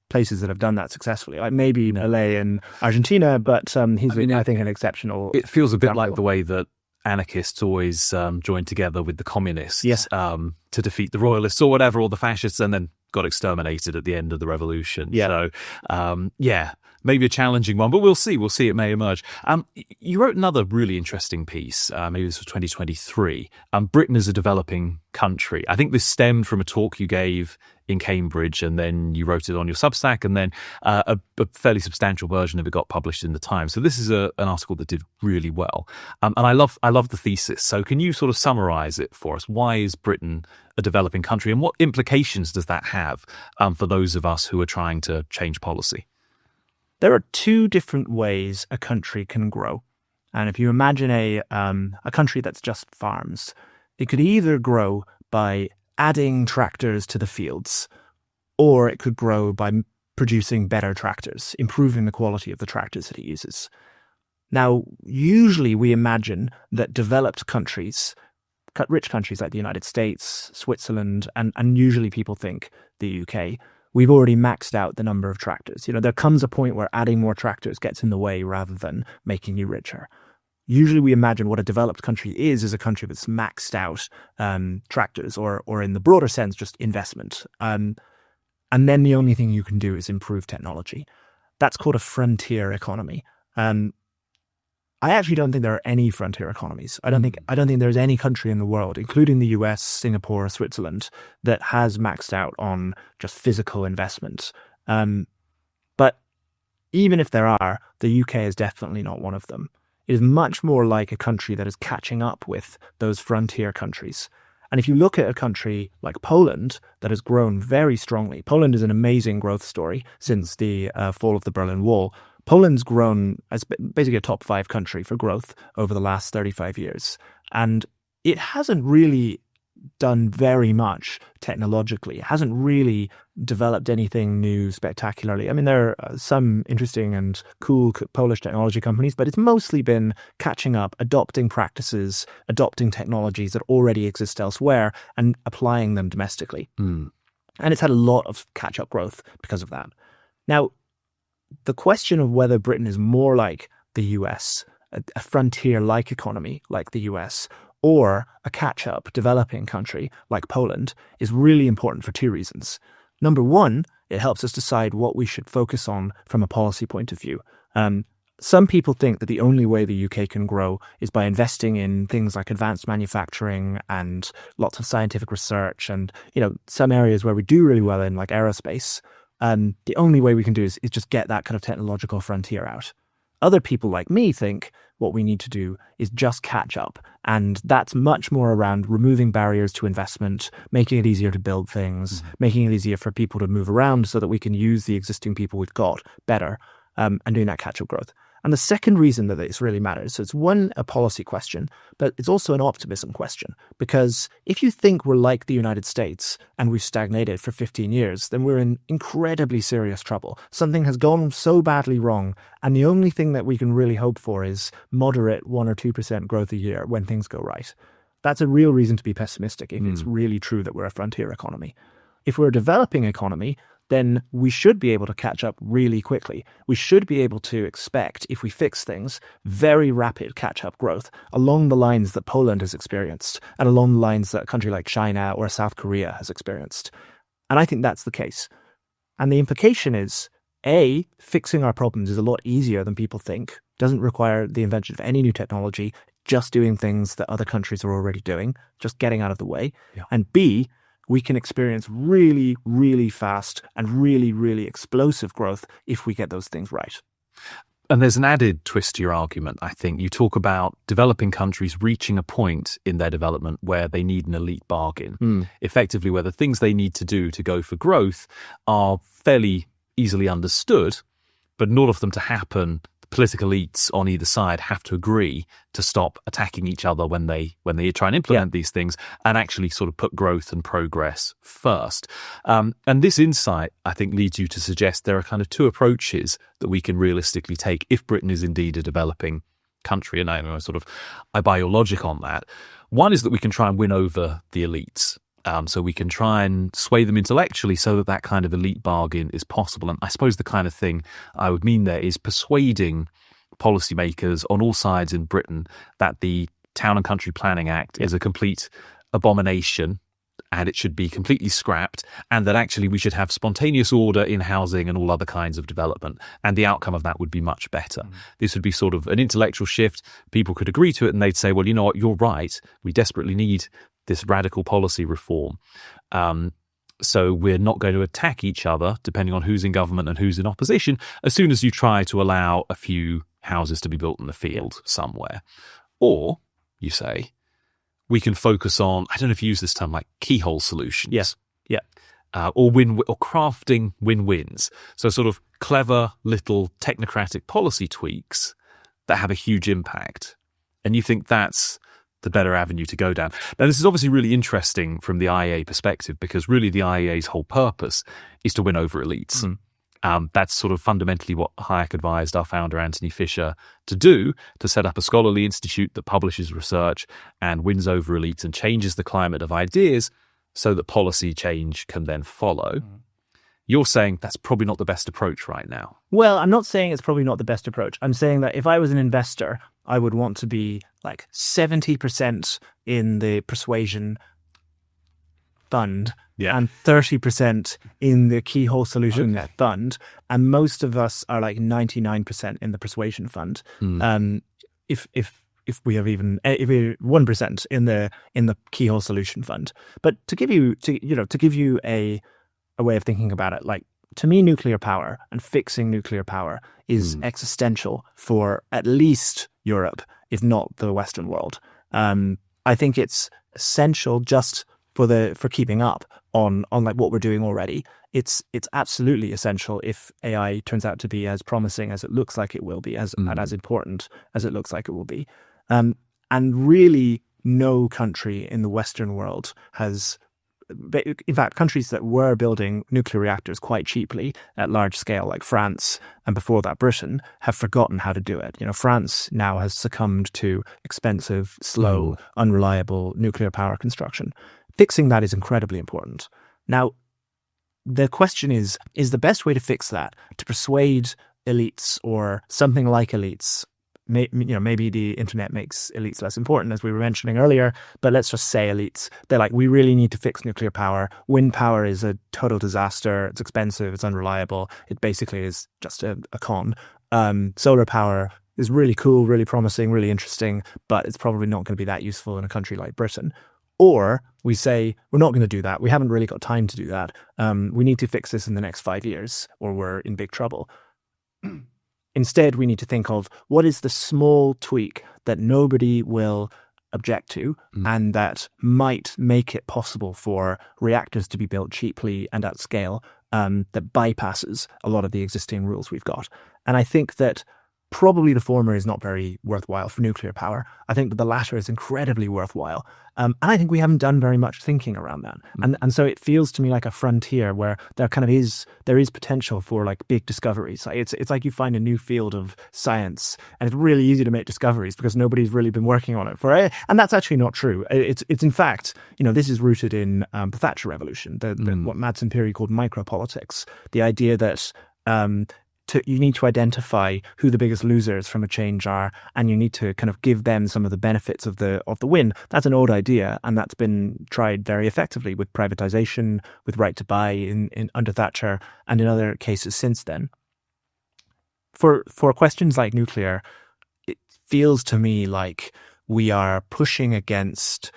places that have done that successfully. Like maybe Malay and Argentina, but he's I think an exceptional. It feels a bit example. like the way that anarchists always joined together with the communists to defeat the royalists or whatever, or the fascists, and then got exterminated at the end of the revolution. So, maybe a challenging one, but we'll see. We'll see. It may emerge. You wrote another really interesting piece. Maybe this was 2023. Britain is a developing country. I think this stemmed from a talk you gave in Cambridge, and then you wrote it on your Substack, and then a fairly substantial version of it got published in the Times. So this is an article that did really well. And I love the thesis. So can you sort of summarize it for us? Why is Britain a developing country, and what implications does that have for those of us who are trying to change policy? There are two different ways a country can grow. And if you imagine a country that's just farms, it could either grow by adding tractors to the fields, or it could grow by producing better tractors, improving the quality of the tractors that it uses. Now, usually we imagine that developed countries, rich countries like the United States, Switzerland, and usually people think the UK, we've already maxed out the number of tractors. There comes a point where adding more tractors gets in the way rather than making you richer. Usually we imagine what a developed country is a country that's maxed out tractors, or in the broader sense, just investment. And then the only thing you can do is improve technology. That's called a frontier economy. I actually don't think there are any frontier economies. I don't think there's any country in the world, including the US, Singapore, Switzerland, that has maxed out on just physical investment. But even if there are, the UK is definitely not one of them. It is much more like a country that is catching up with those frontier countries. And if you look at a country like Poland that has grown very strongly, Poland is an amazing growth story since the fall of the Berlin Wall. Poland's grown as basically a top 5 country for growth over the last 35 years. And it hasn't really done very much technologically. It hasn't really developed anything new spectacularly. I mean, there are some interesting and cool Polish technology companies, but it's mostly been catching up, adopting practices, adopting technologies that already exist elsewhere and applying them domestically. And it's had a lot of catch-up growth because of that. Now, the question of whether Britain is more like the US, a frontier-like economy like the US, or a catch-up developing country like Poland is really important for two reasons. Number one, it helps us decide what we should focus on from a policy point of view. Some people think that the only way the UK can grow is by investing in things like advanced manufacturing and lots of scientific research and, some areas where we do really well in, like aerospace. The only way we can do is just get that kind of technological frontier out. Other people like me think what we need to do is just catch up. And that's much more around removing barriers to investment, making it easier to build things, making it easier for people to move around so that we can use the existing people we've got better, and doing that catch-up growth. And the second reason that this really matters, so it's one, a policy question, but it's also an optimism question. Because if you think we're like the United States and we've stagnated for 15 years, then we're in incredibly serious trouble. Something has gone so badly wrong, and the only thing that we can really hope for is moderate 1 or 2% growth a year when things go right. That's a real reason to be pessimistic if it's really true that we're a frontier economy. If we're a developing economy, then we should be able to catch up really quickly. We should be able to expect, if we fix things, very rapid catch-up growth along the lines that Poland has experienced and along the lines that a country like China or South Korea has experienced. And I think that's the case. And the implication is, A, fixing our problems is a lot easier than people think, doesn't require the invention of any new technology, just doing things that other countries are already doing, just getting out of the way. Yeah. And B, we can experience really, really fast and really, really explosive growth if we get those things right. And there's an added twist to your argument, I think. You talk about developing countries reaching a point in their development where they need an elite bargain, effectively where the things they need to do to go for growth are fairly easily understood, but in order for them to happen, political elites on either side have to agree to stop attacking each other when they try and implement these things and actually sort of put growth and progress first. And this insight, I think, leads you to suggest there are kind of two approaches that we can realistically take if Britain is indeed a developing country, and I buy your logic on that. One is that we can try and win over the elites. So we can try and sway them intellectually so that that kind of elite bargain is possible. And I suppose the kind of thing I would mean there is persuading policymakers on all sides in Britain that the Town and Country Planning Act is a complete abomination and it should be completely scrapped, and that actually we should have spontaneous order in housing and all other kinds of development, and the outcome of that would be much better. This would be sort of an intellectual shift. People could agree to it and they'd say, well, you know what, you're right. We desperately need this radical policy reform. So we're not going to attack each other, depending on who's in government and who's in opposition, as soon as you try to allow a few houses to be built in the field somewhere. Or, you say, we can focus on, I don't know if you use this term, like keyhole solutions. Yes. Yeah. Or crafting win-wins. So sort of clever little technocratic policy tweaks that have a huge impact. And you think that's the better avenue to go down. Now, this is obviously really interesting from the IEA perspective, because really the IEA's whole purpose is to win over elites. That's sort of fundamentally what Hayek advised our founder, Anthony Fisher, to do, to set up a scholarly institute that publishes research and wins over elites and changes the climate of ideas so that policy change can then follow. You're saying that's probably not the best approach right now. Well, I'm not saying it's probably not the best approach. I'm saying that if I was an investor, I would want to be like 70% in the persuasion fund and 30% in the Keyhole Solutions fund. And most of us are like 99% in the persuasion fund. If we have even if we're 1% in the Keyhole Solution fund. But to give you a way of thinking about it, like, to me, nuclear power and fixing nuclear power is existential for at least Europe, if not the Western world. I think it's essential just for keeping up on like what we're doing already. It's absolutely essential if AI turns out to be as promising as it looks like it will be, and as important as it looks like it will be. And really, no country in the Western world has. In fact, countries that were building nuclear reactors quite cheaply at large scale, like France and before that Britain, have forgotten how to do it. France now has succumbed to expensive, slow, unreliable nuclear power construction. Fixing that is incredibly important. Now, the question is the best way to fix that to persuade elites or something like elites? Maybe the internet makes elites less important, as we were mentioning earlier, but let's just say elites. They're like, we really need to fix nuclear power. Wind power is a total disaster. It's expensive. It's unreliable. It basically is just a con. Solar power is really cool, really promising, really interesting, but it's probably not going to be that useful in a country like Britain. Or we say, we're not going to do that. We haven't really got time to do that. We need to fix this in the next 5 years, or we're in big trouble. Instead, we need to think of what is the small tweak that nobody will object to and that might make it possible for reactors to be built cheaply and at scale, that bypasses a lot of the existing rules we've got. And I think that probably the former is not very worthwhile for nuclear power. I think that the latter is incredibly worthwhile. And I think we haven't done very much thinking around that. And so it feels to me like a frontier where there is potential for like big discoveries. It's like you find a new field of science and it's really easy to make discoveries because nobody's really been working on it for it. And that's actually not true. It's in fact, this is rooted in the Thatcher Revolution, what Madsen Peary called micropolitics, the idea that you need to identify who the biggest losers from a change are, and you need to kind of give them some of the benefits of the win. That's an old idea, and that's been tried very effectively with privatization, with right to buy in under Thatcher, and in other cases since then. For questions like nuclear, it feels to me like we are pushing against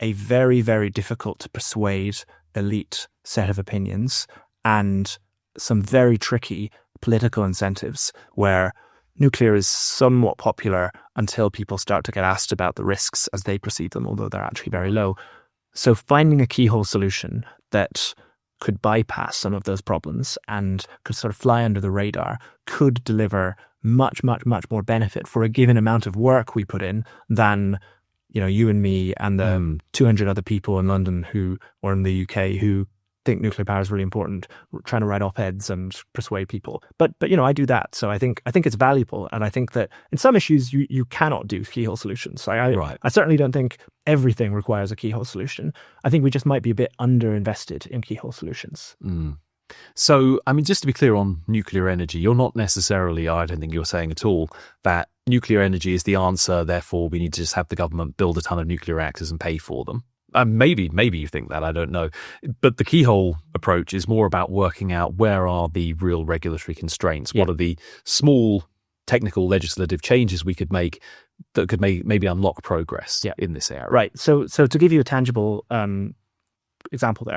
a very, very difficult to persuade elite set of opinions and some very tricky political incentives where nuclear is somewhat popular until people start to get asked about the risks as they perceive them, although they're actually very low. So finding a keyhole solution that could bypass some of those problems and could sort of fly under the radar could deliver much, much, much more benefit for a given amount of work we put in than, you and me and the 200 other people in London or in the UK who think nuclear power is really important, trying to write op-eds and persuade people. But I do that. So I think it's valuable. And I think that in some issues, you cannot do keyhole solutions. I certainly don't think everything requires a keyhole solution. I think we just might be a bit underinvested in keyhole solutions. So, I mean, just to be clear on nuclear energy, you're not necessarily, I don't think you're saying at all, that nuclear energy is the answer, therefore we need to just have the government build a ton of nuclear reactors and pay for them. Maybe you think that, I don't know. But the keyhole approach is more about working out where are the real regulatory constraints, what are the small technical legislative changes we could make that could maybe unlock progress in this area. Right. So to give you a tangible example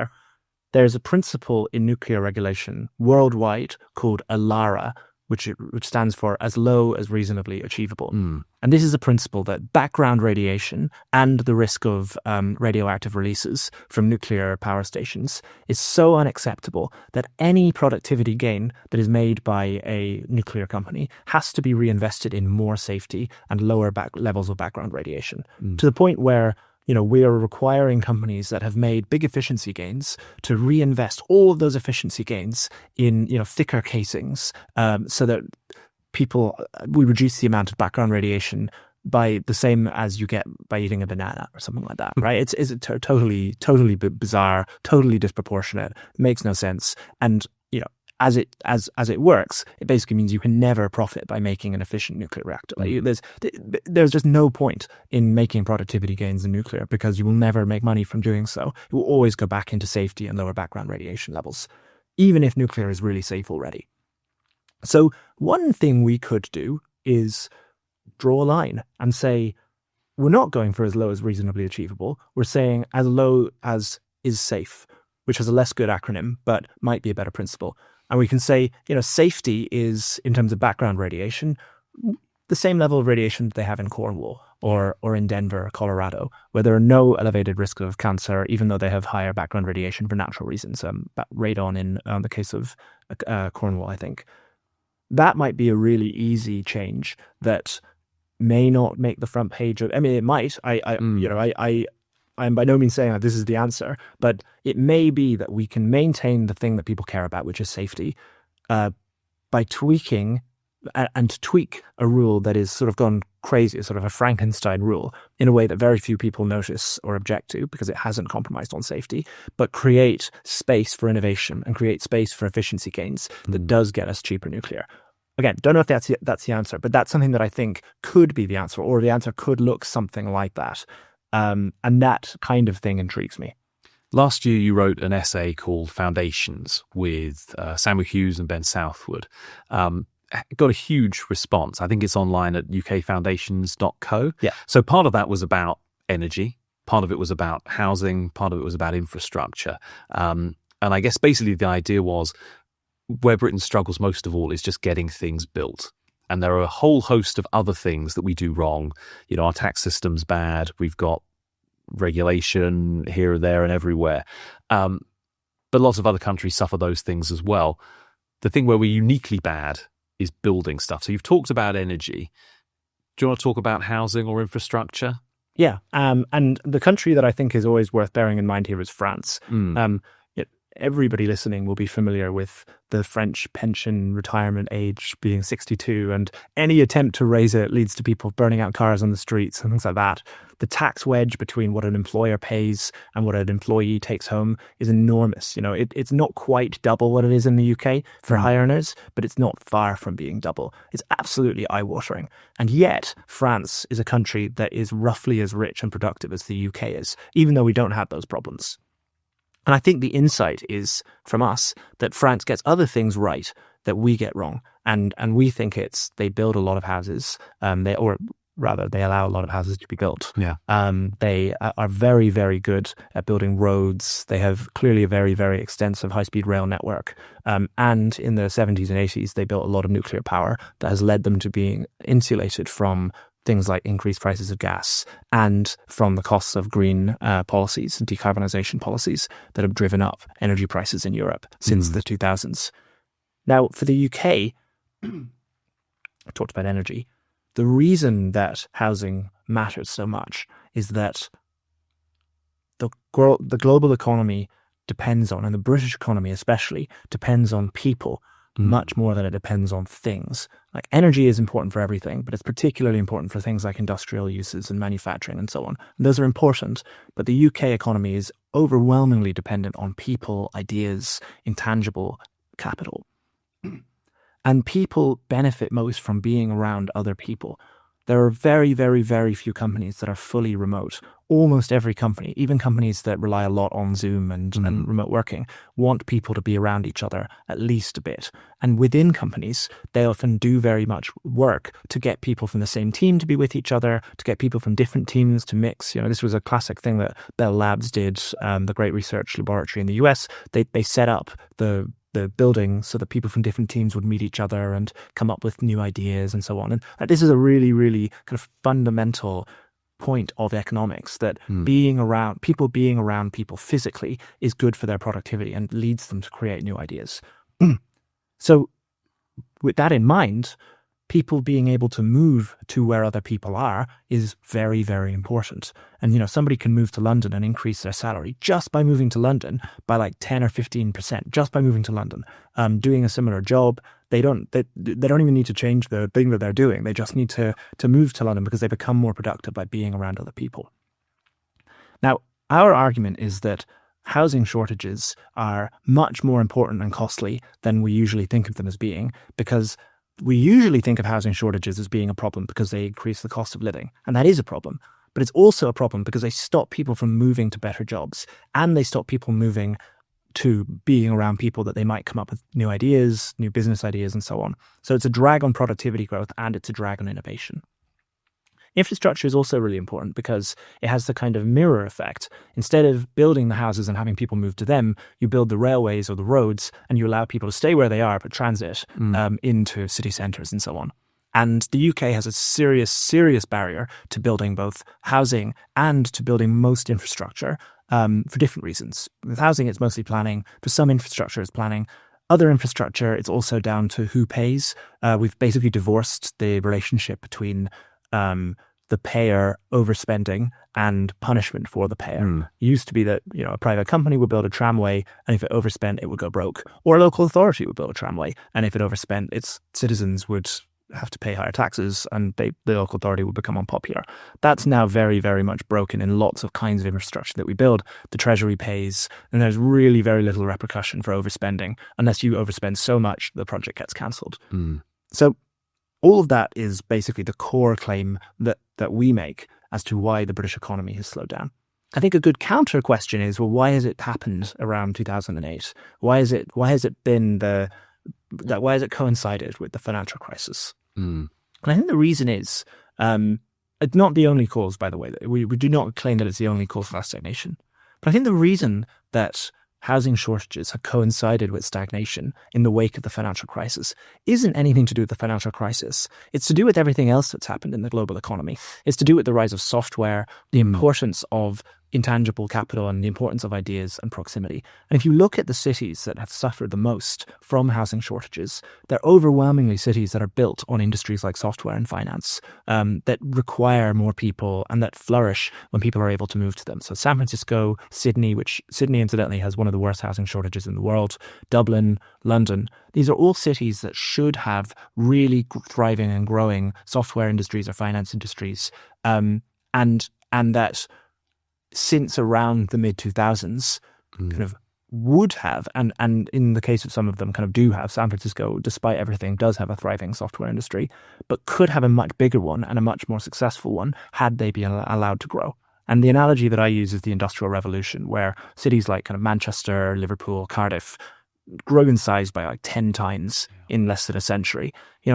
there's a principle in nuclear regulation worldwide called ALARA, which stands for as low as reasonably achievable. And this is a principle that background radiation and the risk of radioactive releases from nuclear power stations is so unacceptable that any productivity gain that is made by a nuclear company has to be reinvested in more safety and lower levels of background radiation, to the point where we are requiring companies that have made big efficiency gains to reinvest all of those efficiency gains in, thicker casings, so that we reduce the amount of background radiation by the same as you get by eating a banana or something like that, right? It's totally bizarre, totally disproportionate. It makes no sense. And, as it works, it basically means you can never profit by making an efficient nuclear reactor. Like there's just no point in making productivity gains in nuclear because you will never make money from doing so. It will always go back into safety and lower background radiation levels, even if nuclear is really safe already. So one thing we could do is draw a line and say, we're not going for as low as reasonably achievable. We're saying as low as is safe, which has a less good acronym, but might be a better principle. And we can say, safety is, in terms of background radiation, the same level of radiation that they have in Cornwall or in Denver, Colorado, where there are no elevated risk of cancer, even though they have higher background radiation for natural reasons. Radon in the case of Cornwall, I think. That might be a really easy change that may not make the front page of. I mean, it might. I'm by no means saying that this is the answer, but it may be that we can maintain the thing that people care about, which is safety, by tweaking and tweak a rule that is sort of gone crazy, sort of a Frankenstein rule, in a way that very few people notice or object to because it hasn't compromised on safety, but create space for innovation and create space for efficiency gains that does get us cheaper nuclear. Again, don't know if that's the answer, but that's something that I think could be the answer, or the answer could look something like that. And that kind of thing intrigues me. Last year, you wrote an essay called Foundations with Samuel Hughes and Ben Southwood. Got a huge response. I think it's online at ukfoundations.co. Yeah. So part of that was about energy. Part of it was about housing. Part of it was about infrastructure. And I guess basically the idea was where Britain struggles most of all is just getting things built. And there are a whole host of other things that we do wrong. Our tax system's bad. We've got regulation here, there, and everywhere. But lots of other countries suffer those things as well. The thing where we're uniquely bad is building stuff. So you've talked about energy. Do you want to talk about housing or infrastructure? Yeah. And the country that I think is always worth bearing in mind here is France. Everybody listening will be familiar with the French pension retirement age being 62, and any attempt to raise it leads to people burning out cars on the streets and things like that. The tax wedge between what an employer pays and what an employee takes home is enormous. It's not quite double what it is in the UK for high earners, but it's not far from being double. It's absolutely eye-watering. And yet, France is a country that is roughly as rich and productive as the UK is, even though we don't have those problems. And I think the insight is from us that France gets other things right that we get wrong. And we think they build a lot of houses, they allow a lot of houses to be built. Yeah. They are very, very good at building roads. They have clearly a very, very extensive high-speed rail network. And in the 70s and 80s, they built a lot of nuclear power that has led them to being insulated from things like increased prices of gas and from the costs of green policies and decarbonization policies that have driven up energy prices in Europe since the 2000s. Now, for the UK, I talked about energy. The reason that housing matters so much is that the global economy depends on, and the British economy especially, depends on people much more than it depends on things. Like energy is important for everything, but it's particularly important for things like industrial uses and manufacturing and so on. And those are important, but the UK economy is overwhelmingly dependent on people, ideas, intangible capital. And people benefit most from being around other people. There are very, very, very few companies that are fully remote. Almost every company, even companies that rely a lot on Zoom and remote working, want people to be around each other at least a bit. And within companies, they often do very much work to get people from the same team to be with each other, to get people from different teams to mix. This was a classic thing that Bell Labs did, the great research laboratory in the US. They set up the building so that people from different teams would meet each other and come up with new ideas and so on. And this is a really, really kind of fundamental point of economics, that being around people physically is good for their productivity and leads them to create new ideas. So with that in mind, people being able to move to where other people are is very, very important. And, somebody can move to London and increase their salary just by moving to London by like 10 or 15%, just by moving to London, doing a similar job. They don't even need to change the thing that they're doing. They just need to move to London because they become more productive by being around other people. Now, our argument is that housing shortages are much more important and costly than we usually think of them as being, because we usually think of housing shortages as being a problem because they increase the cost of living. And that is a problem. But it's also a problem because they stop people from moving to better jobs, and they stop people moving to being around people that they might come up with new ideas, new business ideas, and so on. So it's a drag on productivity growth, and it's a drag on innovation. Infrastructure is also really important because it has the kind of mirror effect. Instead of building the houses and having people move to them, you build the railways or the roads, and you allow people to stay where they are but transit into city centres and so on. And the UK has a serious, serious barrier to building both housing and to building most infrastructure for different reasons. With housing, it's mostly planning. For some infrastructure, it's planning. Other infrastructure, it's also down to who pays. We've basically divorced the relationship between the payer overspending and punishment for the payer. It used to be that a private company would build a tramway, and if it overspent, it would go broke. Or a local authority would build a tramway, and if it overspent, its citizens would have to pay higher taxes, and the local authority would become unpopular. That's now very, very much broken in lots of kinds of infrastructure that we build. The Treasury pays, and there's really very little repercussion for overspending. Unless you overspend so much, the project gets cancelled. So all of that is basically the core claim that we make as to why the British economy has slowed down. I think a good counter question is, well, why has it happened around 2008? Why has it coincided with the financial crisis? And I think the reason is, it's not the only cause, by the way. We do not claim that it's the only cause for stagnation. But I think the reason that housing shortages have coincided with stagnation in the wake of the financial crisis isn't anything to do with the financial crisis. It's to do with everything else that's happened in the global economy. It's to do with the rise of software, the importance of intangible capital, and the importance of ideas and proximity. And if you look at the cities that have suffered the most from housing shortages, they're overwhelmingly cities that are built on industries like software and finance, that require more people and that flourish when people are able to move to them. So San Francisco, Sydney, which Sydney incidentally has one of the worst housing shortages in the world, Dublin, London, these are all cities that should have really thriving and growing software industries or finance industries, and that since around the mid-2000s kind of would have, and in the case of some of them kind of do have. San Francisco, despite everything, does have a thriving software industry, but could have a much bigger one and a much more successful one had they been allowed to grow. And the analogy that I use is the Industrial Revolution, where cities like kind of Manchester, Liverpool, Cardiff grow in size by like 10 times in less than a century.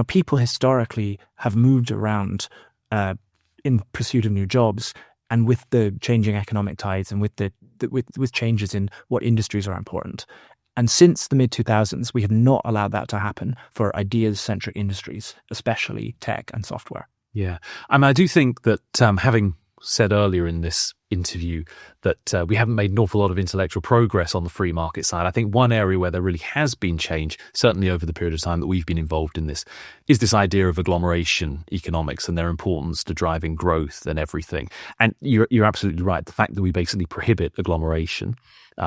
People historically have moved around in pursuit of new jobs. And with the changing economic tides and with changes in what industries are important. And since the mid-2000s, we have not allowed that to happen for ideas-centric industries, especially tech and software. Yeah. I do think that having said earlier in this interview that we haven't made an awful lot of intellectual progress on the free market side. I think one area where there really has been change, certainly over the period of time that we've been involved in this, is this idea of agglomeration economics and their importance to driving growth and everything. And you're absolutely right. The fact that we basically prohibit agglomeration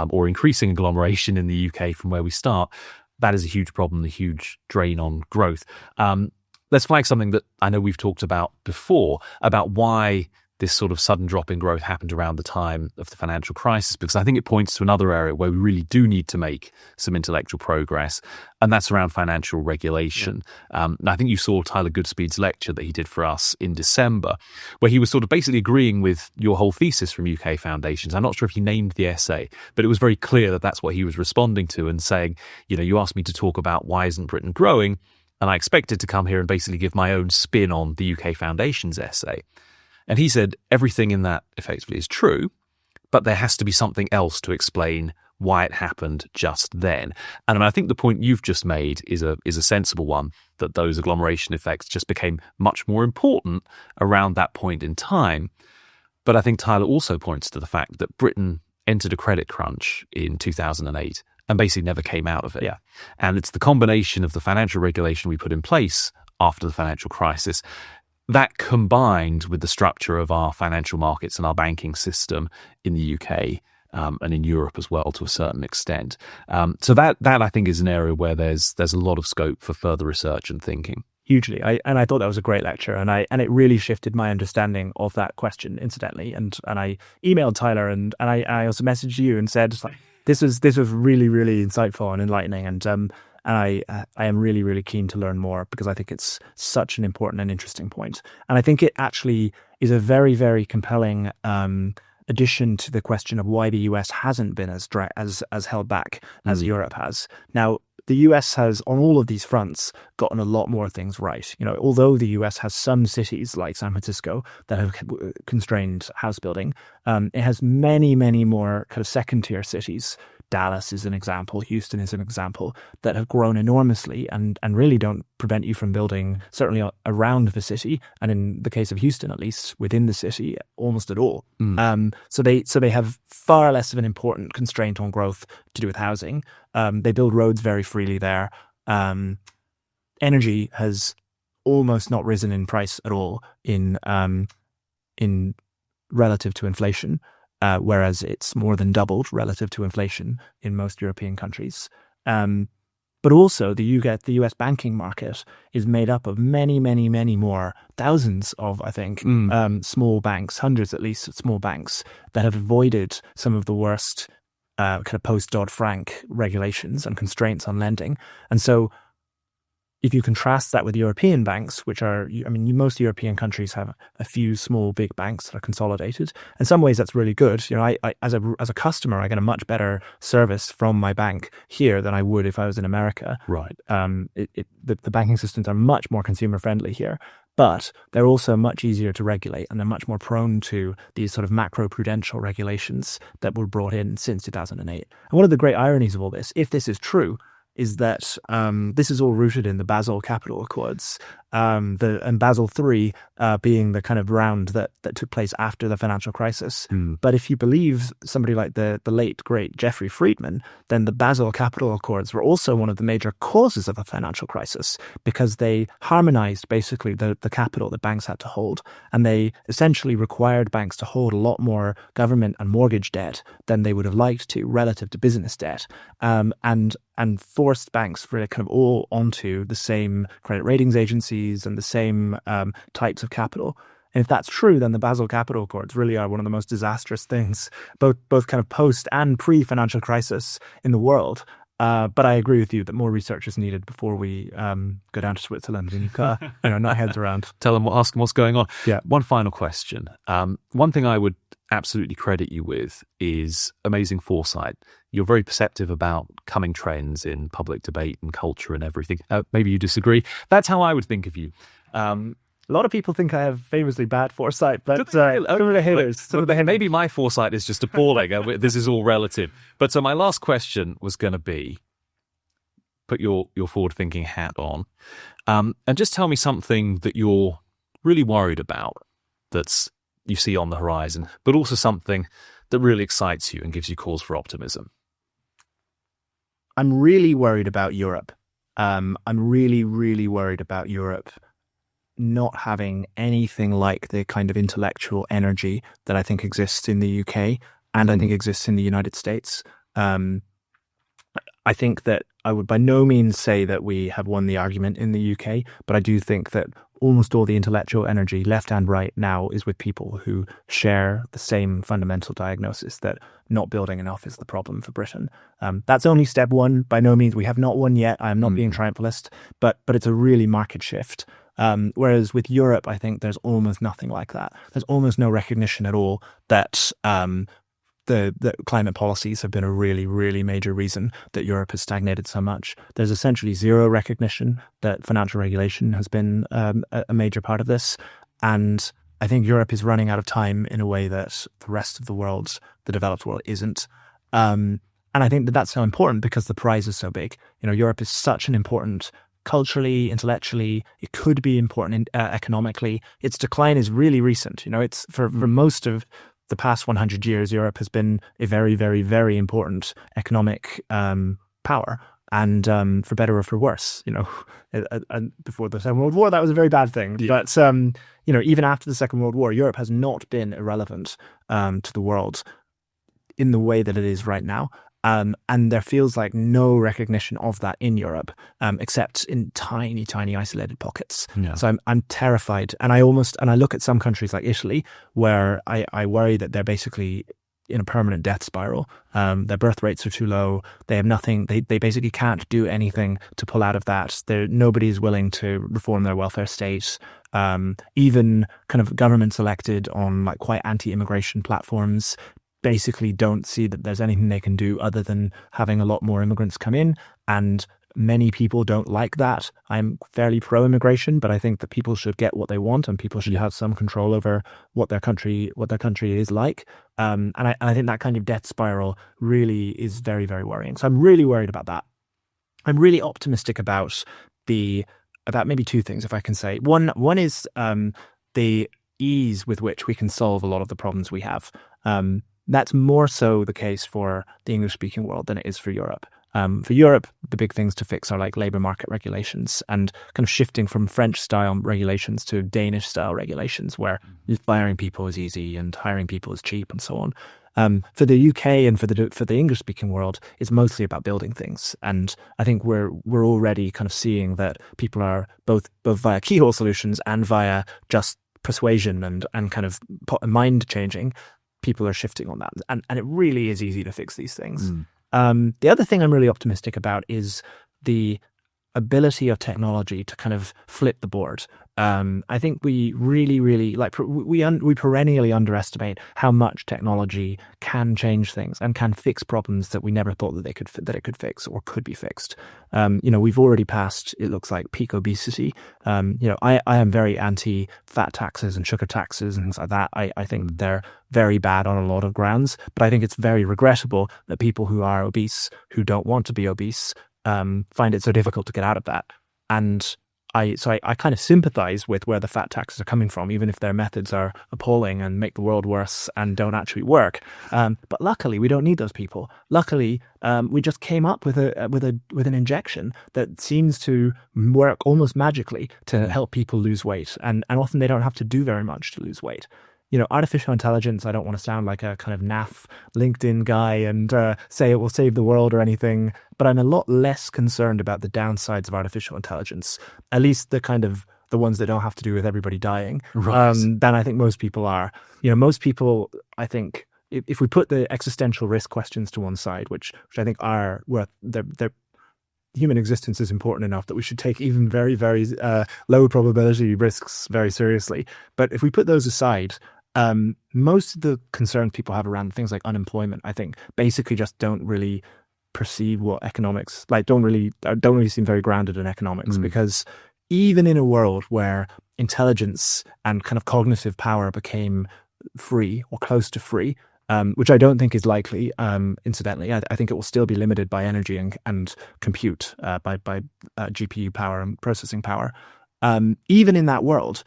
or increasing agglomeration in the UK from where we start, that is a huge problem, a huge drain on growth. Let's flag something that I know we've talked about before, about why this sort of sudden drop in growth happened around the time of the financial crisis, because I think it points to another area where we really do need to make some intellectual progress, and that's around financial regulation. And I think you saw Tyler Goodspeed's lecture that he did for us in December, where he was sort of basically agreeing with your whole thesis from UK Foundations. I'm not sure if he named the essay, but it was very clear that that's what he was responding to and saying, you asked me to talk about why isn't Britain growing, and I expected to come here and basically give my own spin on the UK Foundations essay. And he said everything in that effectively is true, but there has to be something else to explain why it happened just then. And I think the point you've just made is a sensible one, that those agglomeration effects just became much more important around that point in time. But I think Tyler also points to the fact that Britain entered a credit crunch in 2008 and basically never came out of it. Yeah. And it's the combination of the financial regulation we put in place after the financial crisis, that combined with the structure of our financial markets and our banking system in the UK and in Europe as well to a certain extent. So that I think is an area where there's a lot of scope for further research and thinking. Hugely. I thought that was a great lecture, and it really shifted my understanding of that question, incidentally. And I emailed Tyler and I also messaged you and said, this was really, really insightful and enlightening, and I am really, really keen to learn more, because I think it's such an important and interesting point. And I think it actually is a very, very compelling addition to the question of why the US hasn't been as held back as Europe has. Now, the US has, on all of these fronts, gotten a lot more things right. Although the US has some cities like San Francisco that have constrained house building, it has many, many more kind of second-tier cities. Dallas is an example, Houston is an example, that have grown enormously and really don't prevent you from building, certainly around the city, and in the case of Houston, at least within the city, almost at all. So they have far less of an important constraint on growth to do with housing. They build roads very freely there. Energy has almost not risen in price at all in relative to inflation. Whereas it's more than doubled relative to inflation in most European countries. But also the US banking market is made up of many, many, many more, thousands of, I think, small banks, hundreds at least of small banks that have avoided some of the worst kind of post-Dodd-Frank regulations and constraints on lending. And so if you contrast that with European banks, which are, most European countries have a few small, big banks that are consolidated. In some ways, that's really good. I as a customer, I get a much better service from my bank here than I would if I was in America. Right. The banking systems are much more consumer friendly here, but they're also much easier to regulate, and they're much more prone to these sort of macro-prudential regulations that were brought in since 2008. And one of the great ironies of all this, if this is true, is that this is all rooted in the Basel Capital Accords, and Basel III being the kind of round that took place after the financial crisis. But if you believe somebody like the late, great Jeffrey Friedman, then the Basel Capital Accords were also one of the major causes of the financial crisis, because they harmonized basically the capital that banks had to hold, and they essentially required banks to hold a lot more government and mortgage debt than they would have liked to relative to business debt, and forced banks really kind of all onto the same credit ratings agencies and the same types of capital. And if that's true, then the Basel Capital Accords really are one of the most disastrous things, both kind of post and pre-financial crisis in the world. But I agree with you that more research is needed before we go down to Switzerland and not heads around. Ask them what's going on. Yeah. One final question. One thing I would absolutely credit you with is amazing foresight. You're very perceptive about coming trends in public debate and culture and everything. Maybe you disagree. That's how I would think of you. A lot of people think I have famously bad foresight, but some of the haters. Maybe my foresight is just appalling. This is all relative. But so my last question was going to be, put your forward-thinking hat on, and just tell me something that you're really worried about that's you see on the horizon, but also something that really excites you and gives you cause for optimism? I'm really worried about Europe. I'm really, really worried about Europe not having anything like the kind of intellectual energy that I think exists in the UK and I think exists in the United States. I think that I would by no means say that we have won the argument in the UK, but I do think that almost all the intellectual energy, left and right, now is with people who share the same fundamental diagnosis that not building enough is the problem for Britain. That's only step one. By no means, we have not won yet. I am not being triumphalist, but it's a really market shift. Whereas with Europe, I think there's almost nothing like that. There's almost no recognition at all that the climate policies have been a really, really major reason that Europe has stagnated so much. There's essentially zero recognition that financial regulation has been a major part of this. And I think Europe is running out of time in a way that the rest of the world, the developed world, isn't. And I think that that's so important because the prize is so big. Europe is such an important culturally, intellectually, it could be important economically. Its decline is really recent. It's for most of the past 100 years, Europe has been a very, very, very important economic power, and for better or for worse. Before the Second World War, that was a very bad thing. Yeah. But even after the Second World War, Europe has not been irrelevant to the world in the way that it is right now. And there feels like no recognition of that in Europe, except in tiny, tiny isolated pockets. Yeah. So I'm terrified. And I look at some countries like Italy, where I worry that they're basically in a permanent death spiral. Their birth rates are too low. They have nothing. They basically can't do anything to pull out of that. Nobody's willing to reform their welfare state. Even kind of governments elected on like quite anti-immigration platforms basically don't see that there's anything they can do other than having a lot more immigrants come in. And many people don't like that. I'm fairly pro-immigration, but I think that people should get what they want and people should have some control over what their country is like. And I think that kind of death spiral really is very, very worrying. So I'm really worried about that. I'm really optimistic about maybe two things, if I can say. One is the ease with which we can solve a lot of the problems we have. That's more so the case for the English-speaking world than it is for Europe. For Europe, the big things to fix are like labour market regulations and kind of shifting from French-style regulations to Danish-style regulations, where firing people is easy and hiring people is cheap and so on. For the UK and for the English-speaking world, it's mostly about building things. And I think we're already kind of seeing that people are both via Keyhole Solutions and via just persuasion and kind of mind changing. People are shifting on that. And it really is easy to fix these things. The other thing I'm really optimistic about is the ability of technology to kind of flip the board. I think we really, really we perennially underestimate how much technology can change things and can fix problems that we never thought that it could fix or could be fixed. We've already passed, it looks like, peak obesity. I am very anti fat taxes and sugar taxes and things like that. I think they're very bad on a lot of grounds, but I think it's very regrettable that people who are obese, who don't want to be obese, find it so difficult to get out of that. And I kind of sympathize with where the fat taxes are coming from, even if their methods are appalling and make the world worse and don't actually work. But luckily, we don't need those people. Luckily, we just came up with an injection that seems to work almost magically to help people lose weight, and often they don't have to do very much to lose weight. Artificial intelligence, I don't want to sound like a kind of naff LinkedIn guy and say it will save the world or anything, but I'm a lot less concerned about the downsides of artificial intelligence, at least the ones that don't have to do with everybody dying, right, than I think most people are. Most people, I think, if we put the existential risk questions to one side, which I think are worth, they're human existence is important enough that we should take even very, very low probability risks very seriously. But if we put those aside, most of the concerns people have around things like unemployment, I think, basically just don't really perceive what economics, don't really seem very grounded in economics, because even in a world where intelligence and kind of cognitive power became free or close to free, which I don't think is likely, incidentally. I think it will still be limited by energy and compute, by GPU power and processing power. Even in that world,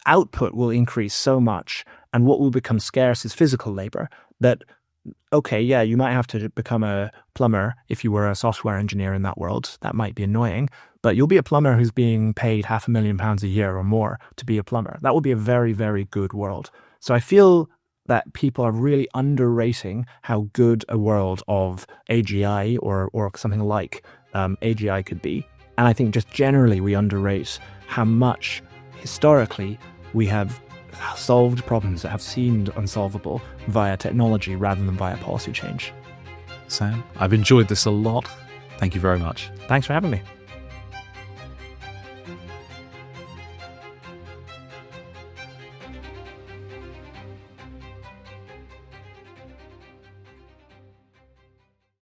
output will increase so much And what will become scarce is physical labor. That, okay, yeah, you might have to become a plumber if you were a software engineer in that world. That might be annoying, but you'll be a plumber who's being paid £500,000 a year or more to be a plumber. That would be a very, very good world. So I feel that people are really underrating how good a world of AGI or something like AGI could be. And I think just generally we underrate how much historically we have solved problems that have seemed unsolvable via technology rather than via policy change. Sam, I've enjoyed this a lot. Thank you very much. Thanks for having me.